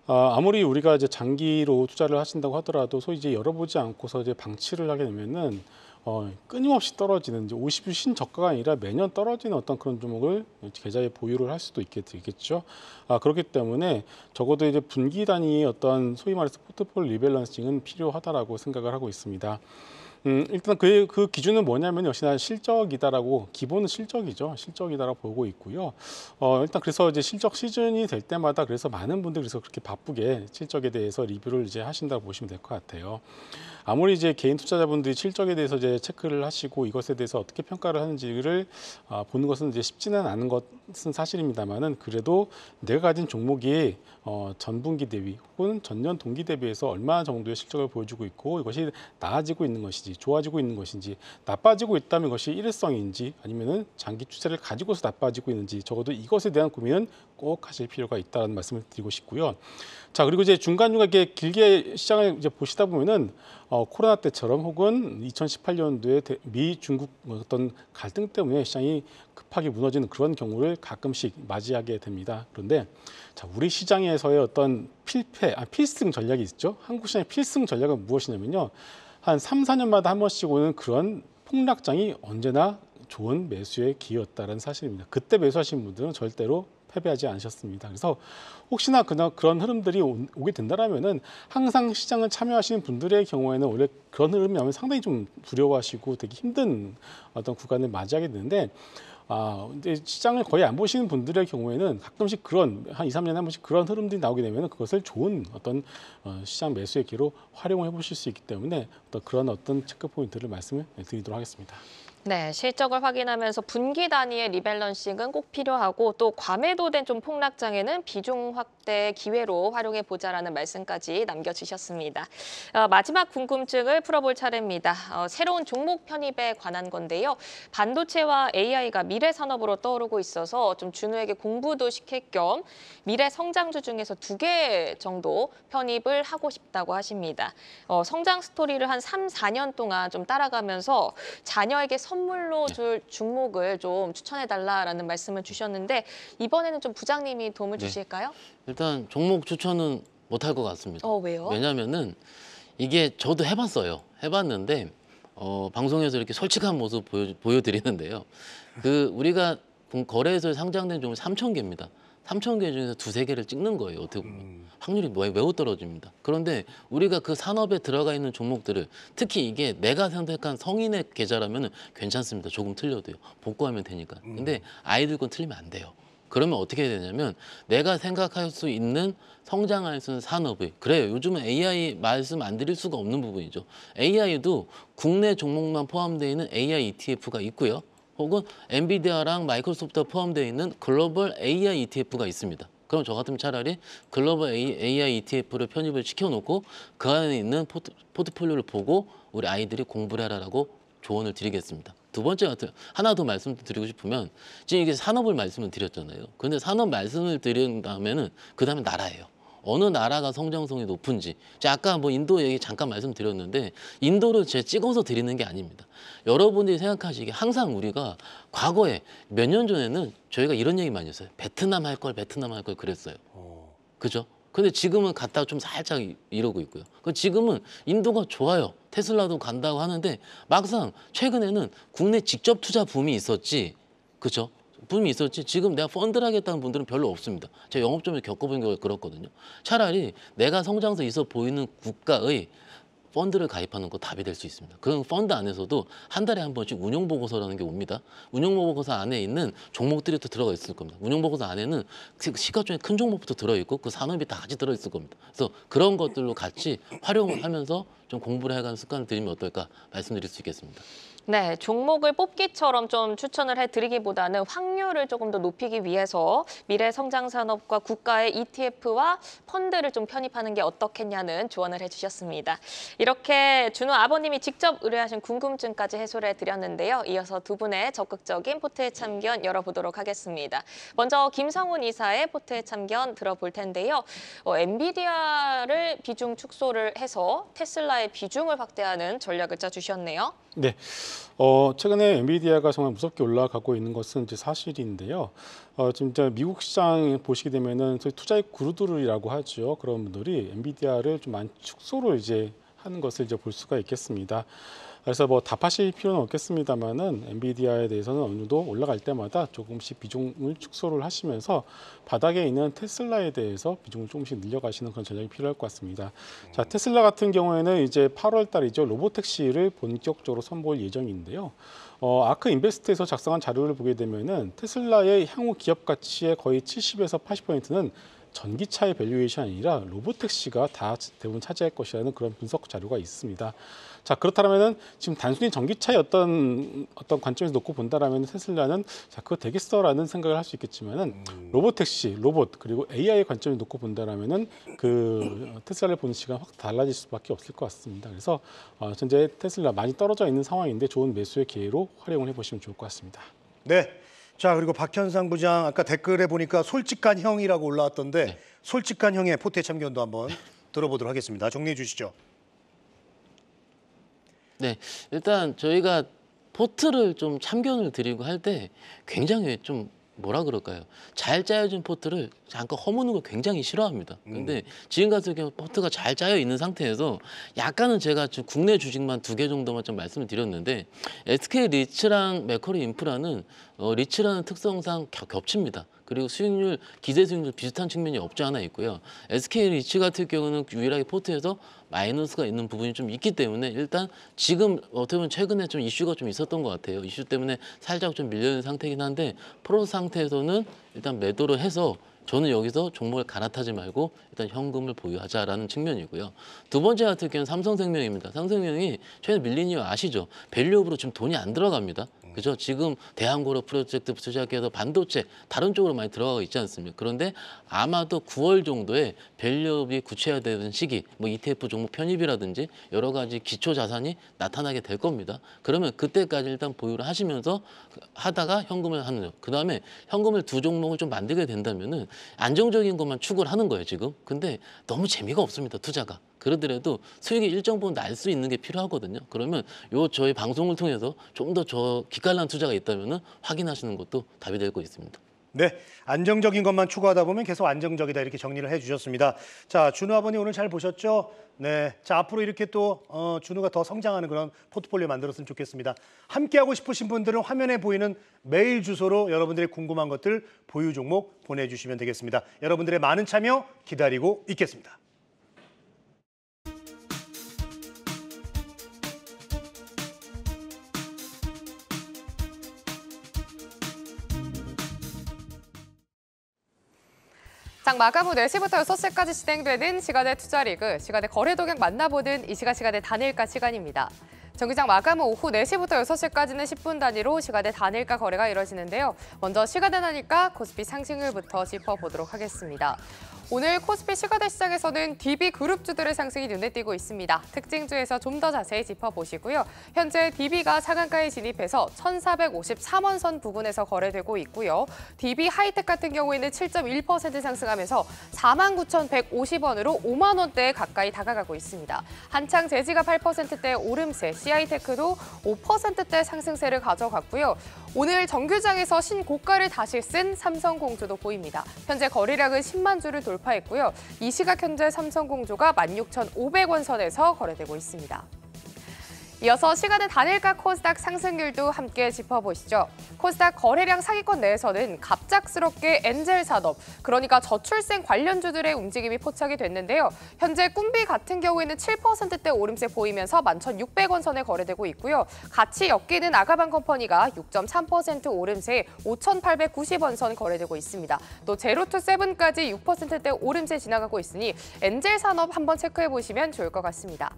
아무리 우리가 이제 장기로 투자를 하신다고 하더라도 소위 이제 열어보지 않고서 이제 방치를 하게 되면은 끊임없이 떨어지는 이제 50일 신저가가 아니라 매년 떨어지는 어떤 그런 종목을 계좌에 보유를 할 수도 되겠죠. 그렇기 때문에 적어도 이제 분기 단위의 어떤 소위 말해서 포트폴리오 리밸런싱은 필요하다라고 생각을 하고 있습니다. 일단 그 기준은 뭐냐면 역시나 실적이다라고, 기본은 실적이죠. 실적이다라고 보고 있고요. 일단 그래서 이제 실적 시즌이 될 때마다 그래서 많은 분들이 그래서 그렇게 바쁘게 실적에 대해서 리뷰를 이제 하신다고 보시면 될 것 같아요. 아무리 이제 개인 투자자분들이 실적에 대해서 이제 체크를 하시고 이것에 대해서 어떻게 평가를 하는지를 보는 것은 이제 쉽지는 않은 것은 사실입니다만은, 그래도 내가 가진 종목이 전분기 대비 혹은 전년 동기 대비해서 얼마나 정도의 실적을 보여주고 있고 이것이 나아지고 있는 것인지 좋아지고 있는 것인지, 나빠지고 있다면 이것이 일회성인지 아니면은 장기 추세를 가지고서 나빠지고 있는지, 적어도 이것에 대한 고민은 꼭 하실 필요가 있다는 말씀을 드리고 싶고요. 자, 그리고 이제 중간중간 이렇게 길게 시장을 이제 보시다 보면은 코로나 때처럼 혹은 2018년도에 미 중국 어떤 갈등 때문에 시장이 급하게 무너지는 그런 경우를 가끔씩 맞이하게 됩니다. 그런데 자, 우리 시장에서의 어떤 필승 전략이 있죠. 한국 시장의 필승 전략은 무엇이냐면요, 한 3, 4년마다 한 번씩 오는 그런 폭락장이 언제나 좋은 매수의 기회였다는 사실입니다. 그때 매수하신 분들은 절대로 패배하지 않으셨습니다. 그래서 혹시나 그런 흐름들이 오게 된다라면은 항상 시장을 참여하시는 분들의 경우에는 원래 그런 흐름이 나오면 상당히 좀 두려워하시고 되게 힘든 어떤 구간을 맞이하게 되는데, 이제 시장을 거의 안 보시는 분들의 경우에는 가끔씩 그런 한 2, 3년에 한 번씩 그런 흐름들이 나오게 되면 그것을 좋은 어떤 시장 매수의 기로 활용해 보실 수 있기 때문에 그런 어떤 체크 포인트를 말씀을 드리도록 하겠습니다. 네, 실적을 확인하면서 분기 단위의 리밸런싱은 꼭 필요하고 또 과매도된 좀 폭락장에는 비중 확대 기회로 활용해 보자라는 말씀까지 남겨주셨습니다. 마지막 궁금증을 풀어볼 차례입니다. 새로운 종목 편입에 관한 건데요. 반도체와 AI가 미래 산업으로 떠오르고 있어서 좀 준우에게 공부도 시킬 겸 미래 성장주 중에서 2개 정도 편입을 하고 싶다고 하십니다. 성장 스토리를 한 3, 4년 동안 좀 따라가면서 자녀에게 선물로 줄 종목을 좀 추천해달라라는 말씀을 주셨는데 이번에는 좀 부장님이 도움을 주실까요? 일단 종목 추천은 못할 것 같습니다. 왜요? 왜냐면은 이게 저도 해봤어요. 해봤는데 방송에서 이렇게 솔직한 모습 보여드리는데요. 우리가 거래소에 상장된 종목이 3,000개입니다. 3,000개 중에서 2, 3개를 찍는 거예요. 어떻게 보면. 확률이 매우 떨어집니다. 그런데 우리가 그 산업에 들어가 있는 종목들을, 특히 이게 내가 선택한 성인의 계좌라면 괜찮습니다. 조금 틀려도요. 복구하면 되니까. 근데 아이들 건 틀리면 안 돼요. 그러면 어떻게 해야 되냐면 내가 생각할 수 있는 성장할 수 있는 산업의, 그래요. 요즘은 AI 말씀 안 드릴 수가 없는 부분이죠. AI도 국내 종목만 포함되어 있는 AI ETF가 있고요. 혹은 엔비디아랑 마이크로소프트가 포함되어 있는 글로벌 AI ETF가 있습니다. 그럼 저 같으면 차라리 글로벌 AI ETF를 편입을 시켜놓고 그 안에 있는 포트폴리오를 보고 우리 아이들이 공부를 해라라고 조언을 드리겠습니다. 두 번째 같은 하나 더 말씀드리고 싶으면, 지금 이게 산업을 말씀을 드렸잖아요. 그런데 산업 말씀을 드린 다음에는 그 다음에 나라예요. 어느 나라가 성장성이 높은지. 제가 아까 인도 얘기 잠깐 말씀드렸는데 인도를 제가 찍어서 드리는 게 아닙니다. 여러분들이 생각하시기에 항상 우리가 과거에 몇 년 전에는 저희가 이런 얘기 많이 했어요. 베트남 할 걸 그랬어요. 그죠? 근데 지금은 갔다가 좀 살짝 이러고 있고요. 지금은 인도가 좋아요. 테슬라도 간다고 하는데 막상 최근에는 국내 직접 투자 붐이 있었지. 그죠? 붐이 있었지 지금 내가 펀드를 하겠다는 분들은 별로 없습니다. 제가 영업점에서 겪어본 경우가 그렇거든요. 차라리 내가 성장성 있어 보이는 국가의 펀드를 가입하는 거 답이 될 수 있습니다. 그런 펀드 안에서도 한 달에 한 번씩 운용보고서라는 게 옵니다. 운용보고서 안에 있는 종목들이 또 들어가 있을 겁니다. 운용보고서 안에는 시가총액 큰 종목부터 들어있고 그 산업이 다 같이 들어있을 겁니다. 그래서 그런 것들로 같이 활용하면서 좀 공부를 해가는 습관을 들이면 어떨까 말씀드릴 수 있겠습니다. 네, 종목을 뽑기처럼 좀 추천을 해드리기보다는 확률을 조금 더 높이기 위해서 미래 성장 산업과 국가의 ETF와 펀드를 좀 편입하는 게 어떻겠냐는 조언을 해주셨습니다. 이렇게 준호 아버님이 직접 의뢰하신 궁금증까지 해소를 해드렸는데요. 이어서 두 분의 적극적인 포트의 참견 열어보도록 하겠습니다. 먼저 김성훈 이사의 포트의 참견 들어볼 텐데요. 엔비디아를 비중 축소를 해서 테슬라의 비중을 확대하는 전략을 짜주셨네요. 네, 최근에 엔비디아가 정말 무섭게 올라가고 있는 것은 이제 사실인데요. 지금 이제 미국 시장 보시게 되면은 소위 투자의 구루들이라고 하죠. 그런 분들이 엔비디아를 좀 많이 축소를 이제 하는 것을 이제 볼 수가 있겠습니다. 그래서 뭐 답하실 필요는 없겠습니다만은 엔비디아에 대해서는 어느 정도 올라갈 때마다 조금씩 비중을 축소를 하시면서 바닥에 있는 테슬라에 대해서 비중을 조금씩 늘려가시는 그런 전략이 필요할 것 같습니다. 자, 테슬라 같은 경우에는 이제 8월 달이죠. 로보택시를 본격적으로 선보일 예정인데요. 아크 인베스트에서 작성한 자료를 보게 되면은 테슬라의 향후 기업 가치의 거의 70에서 80%는 전기차의 밸류에이션이 아니라 로보택시가 다 대부분 차지할 것이라는 그런 분석 자료가 있습니다. 자, 그렇다면은 지금 단순히 전기차의 어떤 관점에서 놓고 본다라면 테슬라는 자, 그거 되겠어라는 생각을 할 수 있겠지만은 로보택시, 로봇 그리고 AI의 관점을 놓고 본다라면은 그 테슬라를 보는 시간 확 달라질 수밖에 없을 것 같습니다. 그래서 현재 테슬라 많이 떨어져 있는 상황인데 좋은 매수의 기회로 활용을 해보시면 좋을 것 같습니다. 네. 자, 그리고 박현상 부장 아까 댓글에 보니까 솔직한 형이라고 올라왔던데 네. 솔직한 형의 포트의 참견도 한번 들어보도록 하겠습니다. 정리해 주시죠. 네, 일단 저희가 포트를 좀 참견을 드리고 할 때 굉장히 좀 뭐라 그럴까요? 잘 짜여진 포트를 잠깐 허무는 걸 굉장히 싫어합니다. 근데 지금 같은 경우 포트가 잘 짜여 있는 상태에서 약간은 제가 지금 국내 주식만 2개 정도만 좀 말씀을 드렸는데 SK 리츠랑 맥쿼리 인프라는 리츠라는 특성상 겹칩니다. 그리고 수익률, 기대 수익률 비슷한 측면이 없지 않아 있고요. SK 리츠 같은 경우는 유일하게 포트에서 마이너스가 있는 부분이 좀 있기 때문에 일단 지금 어떻게 보면 최근에 좀 이슈가 좀 있었던 것 같아요. 이슈 때문에 살짝 좀 밀려있는 상태이긴 한데 프로 상태에서는 일단 매도를 해서 저는 여기서 종목을 갈아타지 말고 일단 현금을 보유하자라는 측면이고요. 두 번째 같은 경우는 삼성생명입니다. 삼성생명이 최근에 밀린 이유 아시죠? 밸류업으로 지금 돈이 안 들어갑니다. 그죠? 지금 대한고로 프로젝트부터 시작해서 반도체 다른 쪽으로 많이 들어가고 있지 않습니까? 그런데 아마도 9월 정도에 밸류업이 구체화되는 시기, 뭐 ETF 종목 편입이라든지 여러 가지 기초 자산이 나타나게 될 겁니다. 그러면 그때까지 일단 보유를 하시면서 하다가 현금을 하는 거. 그다음에 현금을 2종목을 좀 만들게 된다면은 안정적인 것만 추구를 하는 거예요, 지금. 근데 너무 재미가 없습니다, 투자가. 그러더라도 수익이 일정 부분 날 수 있는 게 필요하거든요. 그러면 저희 방송을 통해서 좀 더 기깔난 투자가 있다면 확인하시는 것도 답이 될 것 있습니다. 네, 안정적인 것만 추구하다 보면 계속 안정적이다 이렇게 정리를 해주셨습니다. 자, 준호 아버님 오늘 잘 보셨죠? 네, 자 앞으로 이렇게 또 준호가 더 성장하는 그런 포트폴리오 만들었으면 좋겠습니다. 함께하고 싶으신 분들은 화면에 보이는 메일 주소로 여러분들의 궁금한 것들 보유 종목 보내주시면 되겠습니다. 여러분들의 많은 참여 기다리고 있겠습니다. 장 마감 후 4시부터 6시까지 진행되는 시간의 투자리그, 시간의 거래동향 만나보는 이 시간의 단일가 시간입니다. 정기장 마감 후 오후 4시부터 6시까지는 10분 단위로 시간의 단일가 거래가 이뤄지는데요. 먼저 시간의 단일가 코스피 상승률부터 짚어보도록 하겠습니다. 오늘 코스피 시가대 시장에서는 DB그룹주들의 상승이 눈에 띄고 있습니다. 특징주에서 좀 더 자세히 짚어보시고요. 현재 DB가 상한가에 진입해서 1,453원 선 부근에서 거래되고 있고요. DB 하이텍 같은 경우에는 7.1% 상승하면서 49,150원으로 5만 원대에 가까이 다가가고 있습니다. 한창 재지가 8%대 오름세, CI테크도 5%대 상승세를 가져갔고요. 오늘 정규장에서 신고가를 다시 쓴 삼성공조도 보입니다. 현재 거래량은 10만 주를 돌파했고요. 이 시각 현재 삼성공조가 16,500원 선에서 거래되고 있습니다. 이어서 시간의 단일가 코스닥 상승률도 함께 짚어보시죠. 코스닥 거래량 상위권 내에서는 갑작스럽게 엔젤산업, 그러니까 저출생 관련주들의 움직임이 포착이 됐는데요. 현재 꿈비 같은 경우에는 7%대 오름세 보이면서 11,600원 선에 거래되고 있고요. 같이 엮이는 아가방컴퍼니가 6.3% 오름세 5,890원 선 거래되고 있습니다. 또 제로투세븐까지 6%대 오름세 지나가고 있으니 엔젤산업 한번 체크해보시면 좋을 것 같습니다.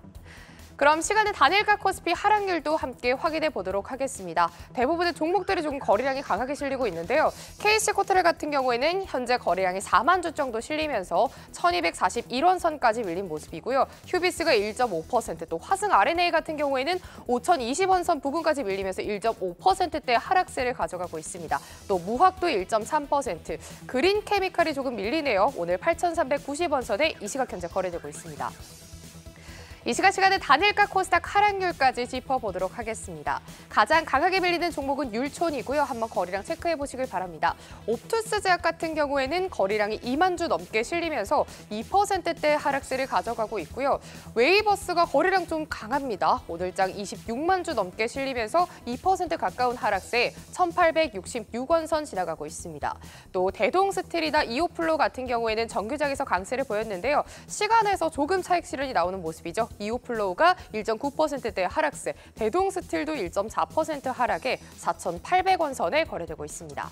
그럼 시간의 단일가 코스피 하락률도 함께 확인해 보도록 하겠습니다. 대부분의 종목들이 조금 거래량이 강하게 실리고 있는데요. KC코트럴 같은 경우에는 현재 거래량이 4만 주 정도 실리면서 1241원 선까지 밀린 모습이고요. 휴비스가 1.5%, 또 화승 R&A 같은 경우에는 5020원 선 부근까지 밀리면서 1.5%대 하락세를 가져가고 있습니다. 또 무학도 1.3%, 그린 케미칼이 조금 밀리네요. 오늘 8,390원 선에 이 시각 현재 거래되고 있습니다. 이 시간의 단일가 코스닥 하락률까지 짚어보도록 하겠습니다. 가장 강하게 밀리는 종목은 율촌이고요. 한번 거래량 체크해 보시길 바랍니다. 옵투스 제약 같은 경우에는 거래량이 2만 주 넘게 실리면서 2%대 하락세를 가져가고 있고요. 웨이버스가 거래량 좀 강합니다. 오늘장 26만 주 넘게 실리면서 2% 가까운 하락세에 1,866원 선 지나가고 있습니다. 또 대동스틸이나 이오플로 같은 경우에는 정규장에서 강세를 보였는데요. 시간에서 조금 차익 실현이 나오는 모습이죠. 이오플로우가 1.9%대 하락세, 대동스틸도 1.4% 하락에 4,800원 선에 거래되고 있습니다.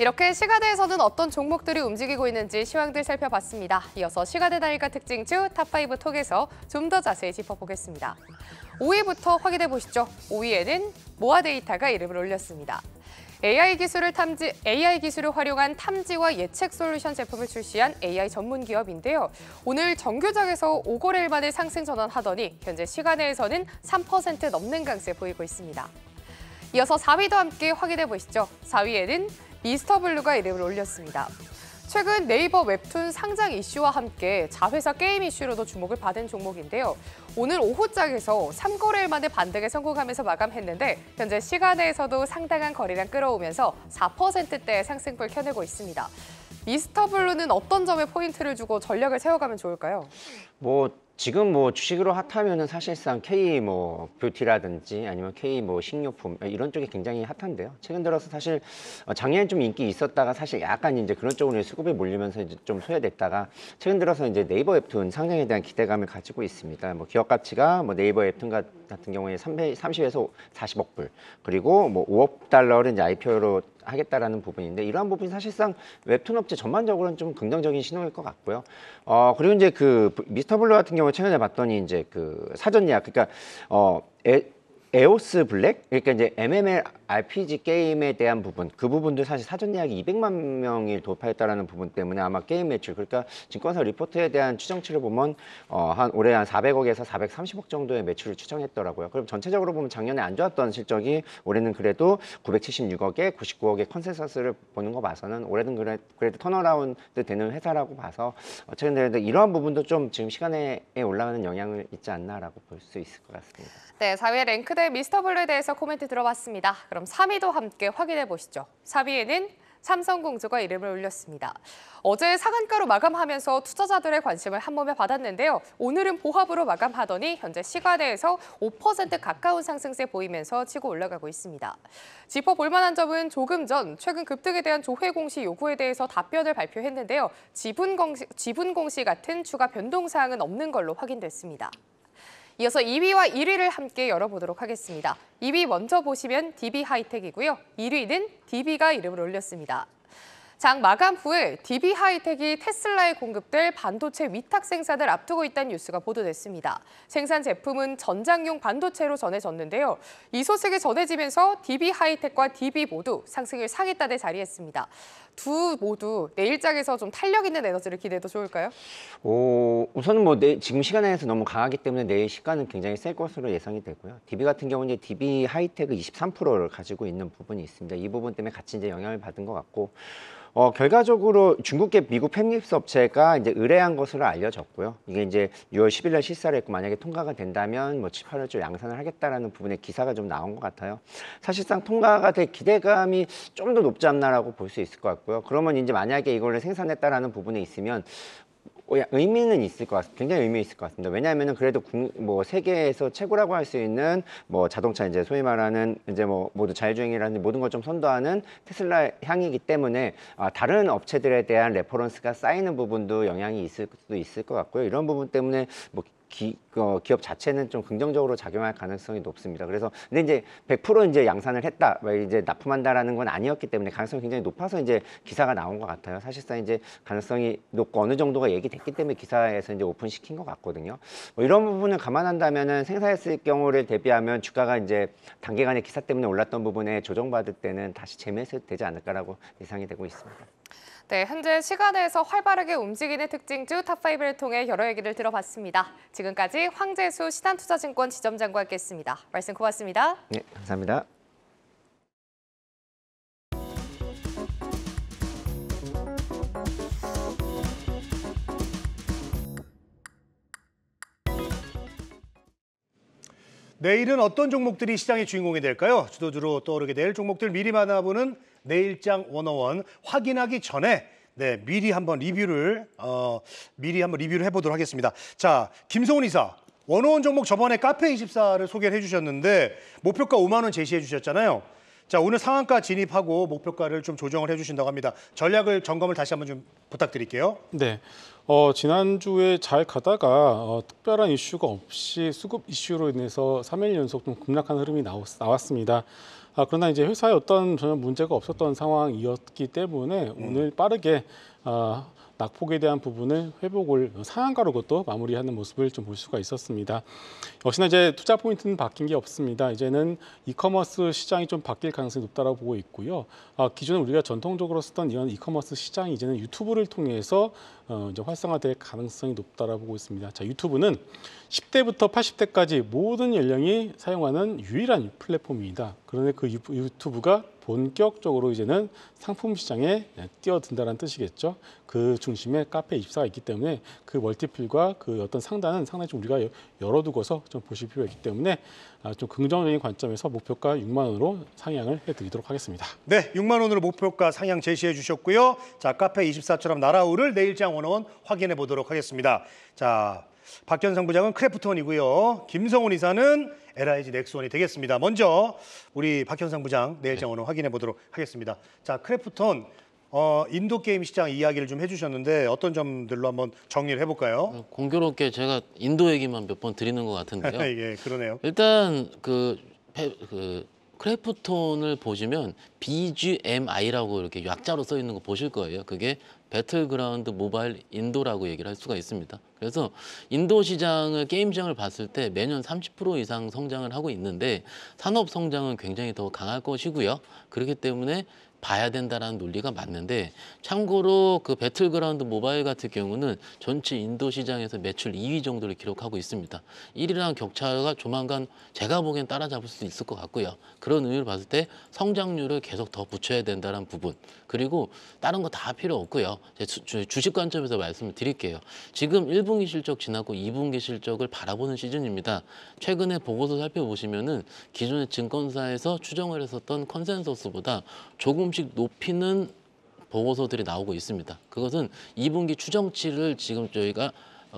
이렇게 시가대에서는 어떤 종목들이 움직이고 있는지 시황들 살펴봤습니다. 이어서 시가대 단일가 특징주 탑5 톡에서 좀 더 자세히 짚어보겠습니다. 5위부터 확인해 보시죠. 5위에는 모아데이터가 이름을 올렸습니다. AI 기술을 활용한 탐지와 예측 솔루션 제품을 출시한 AI 전문 기업인데요. 오늘 정규장에서 5거래일 만에 상승 전환하더니 현재 시간외에서는 3% 넘는 강세 보이고 있습니다. 이어서 4위도 함께 확인해 보시죠. 4위에는 미스터블루가 이름을 올렸습니다. 최근 네이버 웹툰 상장 이슈와 함께 자회사 게임 이슈로도 주목을 받은 종목인데요. 오늘 오후장에서 3거래일 만에 반등에 성공하면서 마감했는데 현재 시간에서도 상당한 거래량 끌어오면서 4%대의 상승폭을 켜내고 있습니다. 미스터블루는 어떤 점에 포인트를 주고 전략을 세워가면 좋을까요? 지금 주식으로 핫하면은 사실상 K 뷰티라든지 아니면 K 식료품 이런 쪽이 굉장히 핫한데요. 최근 들어서 사실 작년에 좀 인기 있었다가 사실 약간 이제 그런 쪽으로 수급이 몰리면서 이제 좀 소외됐다가 최근 들어서 이제 네이버 웹툰 상장에 대한 기대감을 가지고 있습니다. 기업 가치가 네이버 웹툰 같은 경우에 30에서 40억 불, 그리고 5억 달러를 이제 IPO로 하겠다라는 부분인데, 이러한 부분이 사실상 웹툰 업체 전반적으로는 좀 긍정적인 신호일 것 같고요. 그리고 이제 그 미스터블루 같은 경우 최근에 봤더니 이제 그 사전 예약, 그러니까 에오스 블랙, 그러니까 이제 MMORPG 게임에 대한 부분, 그 부분도 사실 사전 예약이 200만 명이 돌파했다라는 부분 때문에 아마 게임 매출, 그러니까 증권사 리포트에 대한 추정치를 보면 올해 한 400억에서 430억 정도의 매출을 추정했더라고요. 그럼 전체적으로 보면 작년에 안 좋았던 실적이 올해는 그래도 976억에 99억의 컨센서스를 보는 거 봐서는 올해는 그래도 턴어라운드 되는 회사라고 봐서 최근에 이러한 부분도 좀 지금 시간에 올라가는 영향을 있지 않나라고 볼 수 있을 것 같습니다. 네, 4위의 랭크대 미스터블루에 대해서 코멘트 들어봤습니다. 그럼 3위도 함께 확인해 보시죠. 4위에는 삼성공주가 이름을 올렸습니다. 어제 상한가로 마감하면서 투자자들의 관심을 한몸에 받았는데요. 오늘은 보합으로 마감하더니 현재 시가대에서 5% 가까운 상승세 보이면서 치고 올라가고 있습니다. 짚어볼 만한 점은 조금 전 최근 급등에 대한 조회 공시 요구에 대해서 답변을 발표했는데요. 지분 공시 같은 추가 변동 사항은 없는 걸로 확인됐습니다. 이어서 2위와 1위를 함께 열어보도록 하겠습니다. 2위 먼저 보시면 DB하이텍이고요. 1위는 DB가 이름을 올렸습니다. 장 마감 후에 DB하이텍이 테슬라에 공급될 반도체 위탁 생산을 앞두고 있다는 뉴스가 보도됐습니다. 생산 제품은 전장용 반도체로 전해졌는데요. 이 소식이 전해지면서 DB하이텍과 DB 모두 상승을 상위단에 자리했습니다. 두 모두 내일장에서 좀 탄력 있는 에너지를 기대해도 좋을까요? 우선은 지금 시간에서 너무 강하기 때문에 내일 시가는 굉장히 셀 것으로 예상이 되고요. DB 같은 경우는 DB 하이텍은 23%를 가지고 있는 부분이 있습니다. 이 부분 때문에 같이 이제 영향을 받은 것 같고, 결과적으로 중국계 미국 팹립스 업체가 이제 의뢰한 것으로 알려졌고요. 이게 이제 6월 10일 날 실사를 했고, 만약에 통과가 된다면 7, 8월 초 양산을 하겠다라는 부분에 기사가 좀 나온 것 같아요. 사실상 통과가 될 기대감이 좀 더 높지 않나라고 볼 수 있을 것 같고요. 그러면 이제 만약에 이걸 생산했다라는 부분에 있으면 의미는 있을 것 같습니다. 굉장히 의미 있을 것 같습니다. 왜냐하면은 그래도 세계에서 최고라고 할 수 있는 자동차 이제 소위 말하는 이제 모두 자율주행이라는 모든 걸 좀 선도하는 테슬라 향이기 때문에 다른 업체들에 대한 레퍼런스가 쌓이는 부분도 영향이 있을 수도 있을 것 같고요. 이런 부분 때문에 기업 자체는 좀 긍정적으로 작용할 가능성이 높습니다. 그래서 근데 이제 100% 이제 양산을 했다, 이제 납품한다라는 건 아니었기 때문에 가능성이 굉장히 높아서 이제 기사가 나온 것 같아요. 사실상 이제 가능성이 높고 어느 정도가 얘기됐기 때문에 기사에서 이제 오픈시킨 것 같거든요. 뭐 이런 부분을 감안한다면은 생산했을 경우를 대비하면 주가가 이제 단기간에 기사 때문에 올랐던 부분에 조정받을 때는 다시 재매수되지 않을까라고 예상이 되고 있습니다. 네, 현재 시간에서 활발하게 움직이는 특징주 탑5를 통해 여러 얘기를 들어봤습니다. 지금까지 황재수 신한투자증권 지점장과 함께했습니다. 말씀 고맙습니다. 네, 감사합니다. 내일은 어떤 종목들이 시장의 주인공이 될까요? 주도주로 떠오르게 될 종목들 미리 만나보는 내일장 101 확인하기 전에 미리 한번 리뷰를 해보도록 하겠습니다. 자, 김성훈 이사, 101 종목 저번에 카페24를 소개를 해주셨는데 목표가 5만 원 제시해 주셨잖아요. 자, 오늘 상한가 진입하고 목표가를 좀 조정을 해주신다고 합니다. 전략을 점검을 다시 한번 좀 부탁드릴게요. 네. 지난주에 잘 가다가 특별한 이슈가 없이 수급 이슈로 인해서 3일 연속 좀 급락한 흐름이 나왔습니다. 그러나 이제 회사에 어떤 전혀 문제가 없었던 상황이었기 때문에 오늘 빠르게 낙폭에 대한 부분을 회복을 상한가로 그것도 마무리하는 모습을 좀 볼 수가 있었습니다. 역시나 이제 투자 포인트는 바뀐 게 없습니다. 이제는 이커머스 시장이 좀 바뀔 가능성이 높다라고 보고 있고요. 기존에 우리가 전통적으로 쓰던 이런 이커머스 시장이 이제는 유튜브를 통해서 이제 활성화될 가능성이 높다라고 보고 있습니다. 자, 유튜브는 10대부터 80대까지 모든 연령이 사용하는 유일한 플랫폼입니다. 그런데 그 유튜브가 본격적으로 이제는 상품 시장에 뛰어든다는 뜻이겠죠. 그 중심에 카페24가 있기 때문에 그 멀티플과 그 어떤 상단은 상당히 좀 우리가 열어두고서 좀 보실 필요가 있기 때문에 좀 긍정적인 관점에서 목표가 6만 원으로 상향을 해드리도록 하겠습니다. 네, 6만 원으로 목표가 상향 제시해 주셨고요. 자, 카페24처럼 날아오를 내일장 101 확인해 보도록 하겠습니다. 자, 박현상 부장은 크래프톤이고요. 김성훈 이사는 LIG 넥스원이 되겠습니다. 먼저 우리 박현상 부장 내일장 101 확인해 보도록 하겠습니다. 자, 크래프톤 인도 게임 시장 이야기를 좀 해주셨는데 어떤 점들로 한번 정리를 해볼까요? 공교롭게 제가 인도 얘기만 몇 번 드리는 것 같은데요. 예, 그러네요. 일단 크래프톤을 보시면 BGMI라고 이렇게 약자로 써 있는 거 보실 거예요. 그게 배틀그라운드 모바일 인도라고 얘기를 할 수가 있습니다. 그래서 인도 시장을 게임 시장을 봤을 때 매년 30% 이상 성장을 하고 있는데 산업 성장은 굉장히 더 강할 것이고요. 그렇기 때문에 봐야 된다라는 논리가 맞는데 참고로 그 배틀그라운드 모바일 같은 경우는 전체 인도 시장에서 매출 2위 정도를 기록하고 있습니다. 1위랑 격차가 조만간 제가 보기엔 따라잡을 수 있을 것 같고요. 그런 의미를 봤을 때 성장률을 계속 더 붙여야 된다는 부분 그리고 다른 거 다 필요 없고요. 주식 관점에서 말씀을 드릴게요. 지금 1분기 실적 지나고 2분기 실적을 바라보는 시즌입니다. 최근에 보고서 살펴보시면은 기존의 증권사에서 추정을 했었던 컨센서스보다 조금씩 높이는 보고서들이 나오고 있습니다. 그것은 2분기 추정치를 지금 저희가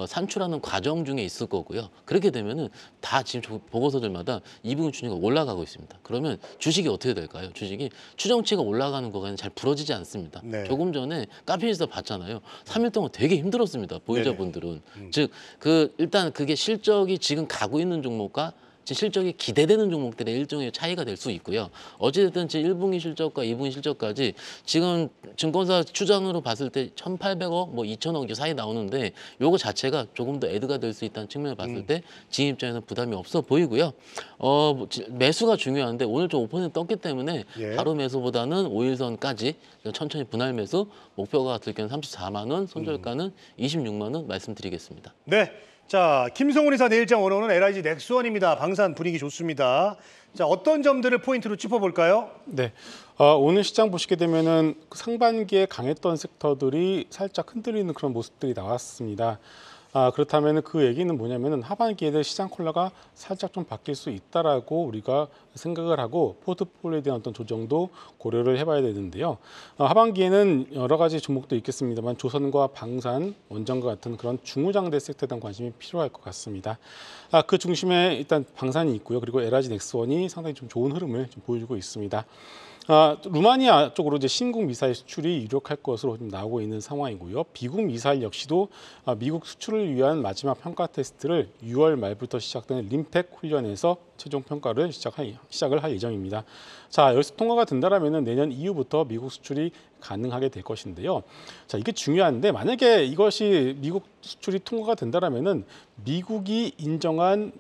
산출하는 과정 중에 있을 거고요. 그렇게 되면은 다 지금 보고서들마다 2분기 추정치가 올라가고 있습니다. 그러면 주식이 어떻게 될까요? 주식이 추정치가 올라가는 거가 잘 부러지지 않습니다. 네. 조금 전에 카페에서 봤잖아요. 3일 동안 되게 힘들었습니다. 보유자분들은. 즉, 일단 그게 실적이 지금 가고 있는 종목과 실적이 기대되는 종목들의 일종의 차이가 될 수 있고요. 어찌됐든 제 1분기 실적과 2분기 실적까지 지금 증권사 추정으로 봤을 때 1,800억, 뭐 2,000억 사이 나오는데 요거 자체가 조금 더 애드가 될 수 있다는 측면을 봤을 때 지인 입장에서는 부담이 없어 보이고요. 매수가 중요한데 오늘 좀 5% 떴기 때문에 하루 매수보다는 5일선까지 천천히 분할 매수, 목표가 같을 경우는 34만 원, 손절가는 26만 원 말씀드리겠습니다. 네. 자, 김성훈 이사 내일장 101은 LIG 넥스원입니다. 방산 분위기 좋습니다. 자, 어떤 점들을 포인트로 짚어볼까요? 네, 오늘 시장 보시게 되면은 상반기에 강했던 섹터들이 살짝 흔들리는 그런 모습들이 나왔습니다. 그렇다면 그 얘기는 뭐냐면은 하반기에 시장 컬러가 살짝 좀 바뀔 수 있다라고 우리가 생각을 하고 포트폴리오에 대한 어떤 조정도 고려를 해봐야 되는데요. 하반기에는 여러 가지 종목도 있겠습니다만 조선과 방산, 원전과 같은 그런 중후장대 섹터에 대한 관심이 필요할 것 같습니다. 그 중심에 일단 방산이 있고요. 그리고 LIG 넥스원이 상당히 좀 좋은 흐름을 좀 보여주고 있습니다. 루마니아 쪽으로 이제 신국 미사일 수출이 유력할 것으로 좀 나오고 있는 상황이고요. 비국 미사일 역시도 미국 수출을 위한 마지막 평가 테스트를 6월 말부터 시작되는 림팩 훈련에서 최종 평가를 시작을 할 예정입니다. 자, 여기서 통과가 된다라면 내년 이후부터 미국 수출이 가능하게 될 것인데요. 자, 이게 중요한데 만약에 이것이 미국 수출이 통과가 된다라면은 미국이 인정한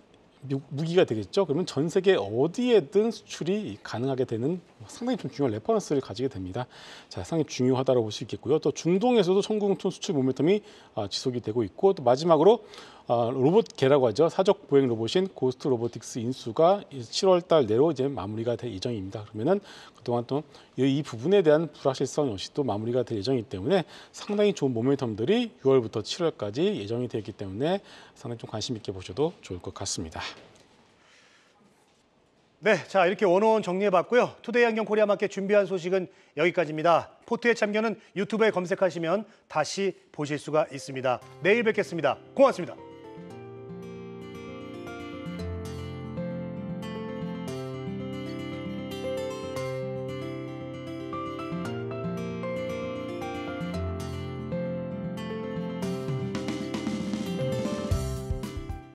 무기가 되겠죠. 그러면 전 세계 어디에든 수출이 가능하게 되는 상당히 좀 중요한 레퍼런스를 가지게 됩니다. 자, 상당히 중요하다고 볼 수 있겠고요. 또 중동에서도 천궁톤 수출 모멘텀이 지속이 되고 있고, 또 마지막으로 로봇개라고 하죠. 사적 보행 로봇인 고스트 로보틱스 인수가 7월 달 내로 이제 마무리가 될 예정입니다. 그러면은 그동안 또 이 부분에 대한 불확실성 역시 또 마무리가 될 예정이기 때문에 상당히 좋은 모멘텀들이 6월부터 7월까지 예정이 되어 있기 때문에 상당히 좀 관심 있게 보셔도 좋을 것 같습니다. 네, 자 이렇게 원어원 정리해봤고요. 투데이 안경 코리아 마켓 준비한 소식은 여기까지입니다. 포트의 참견은 유튜브에 검색하시면 다시 보실 수가 있습니다. 내일 뵙겠습니다. 고맙습니다.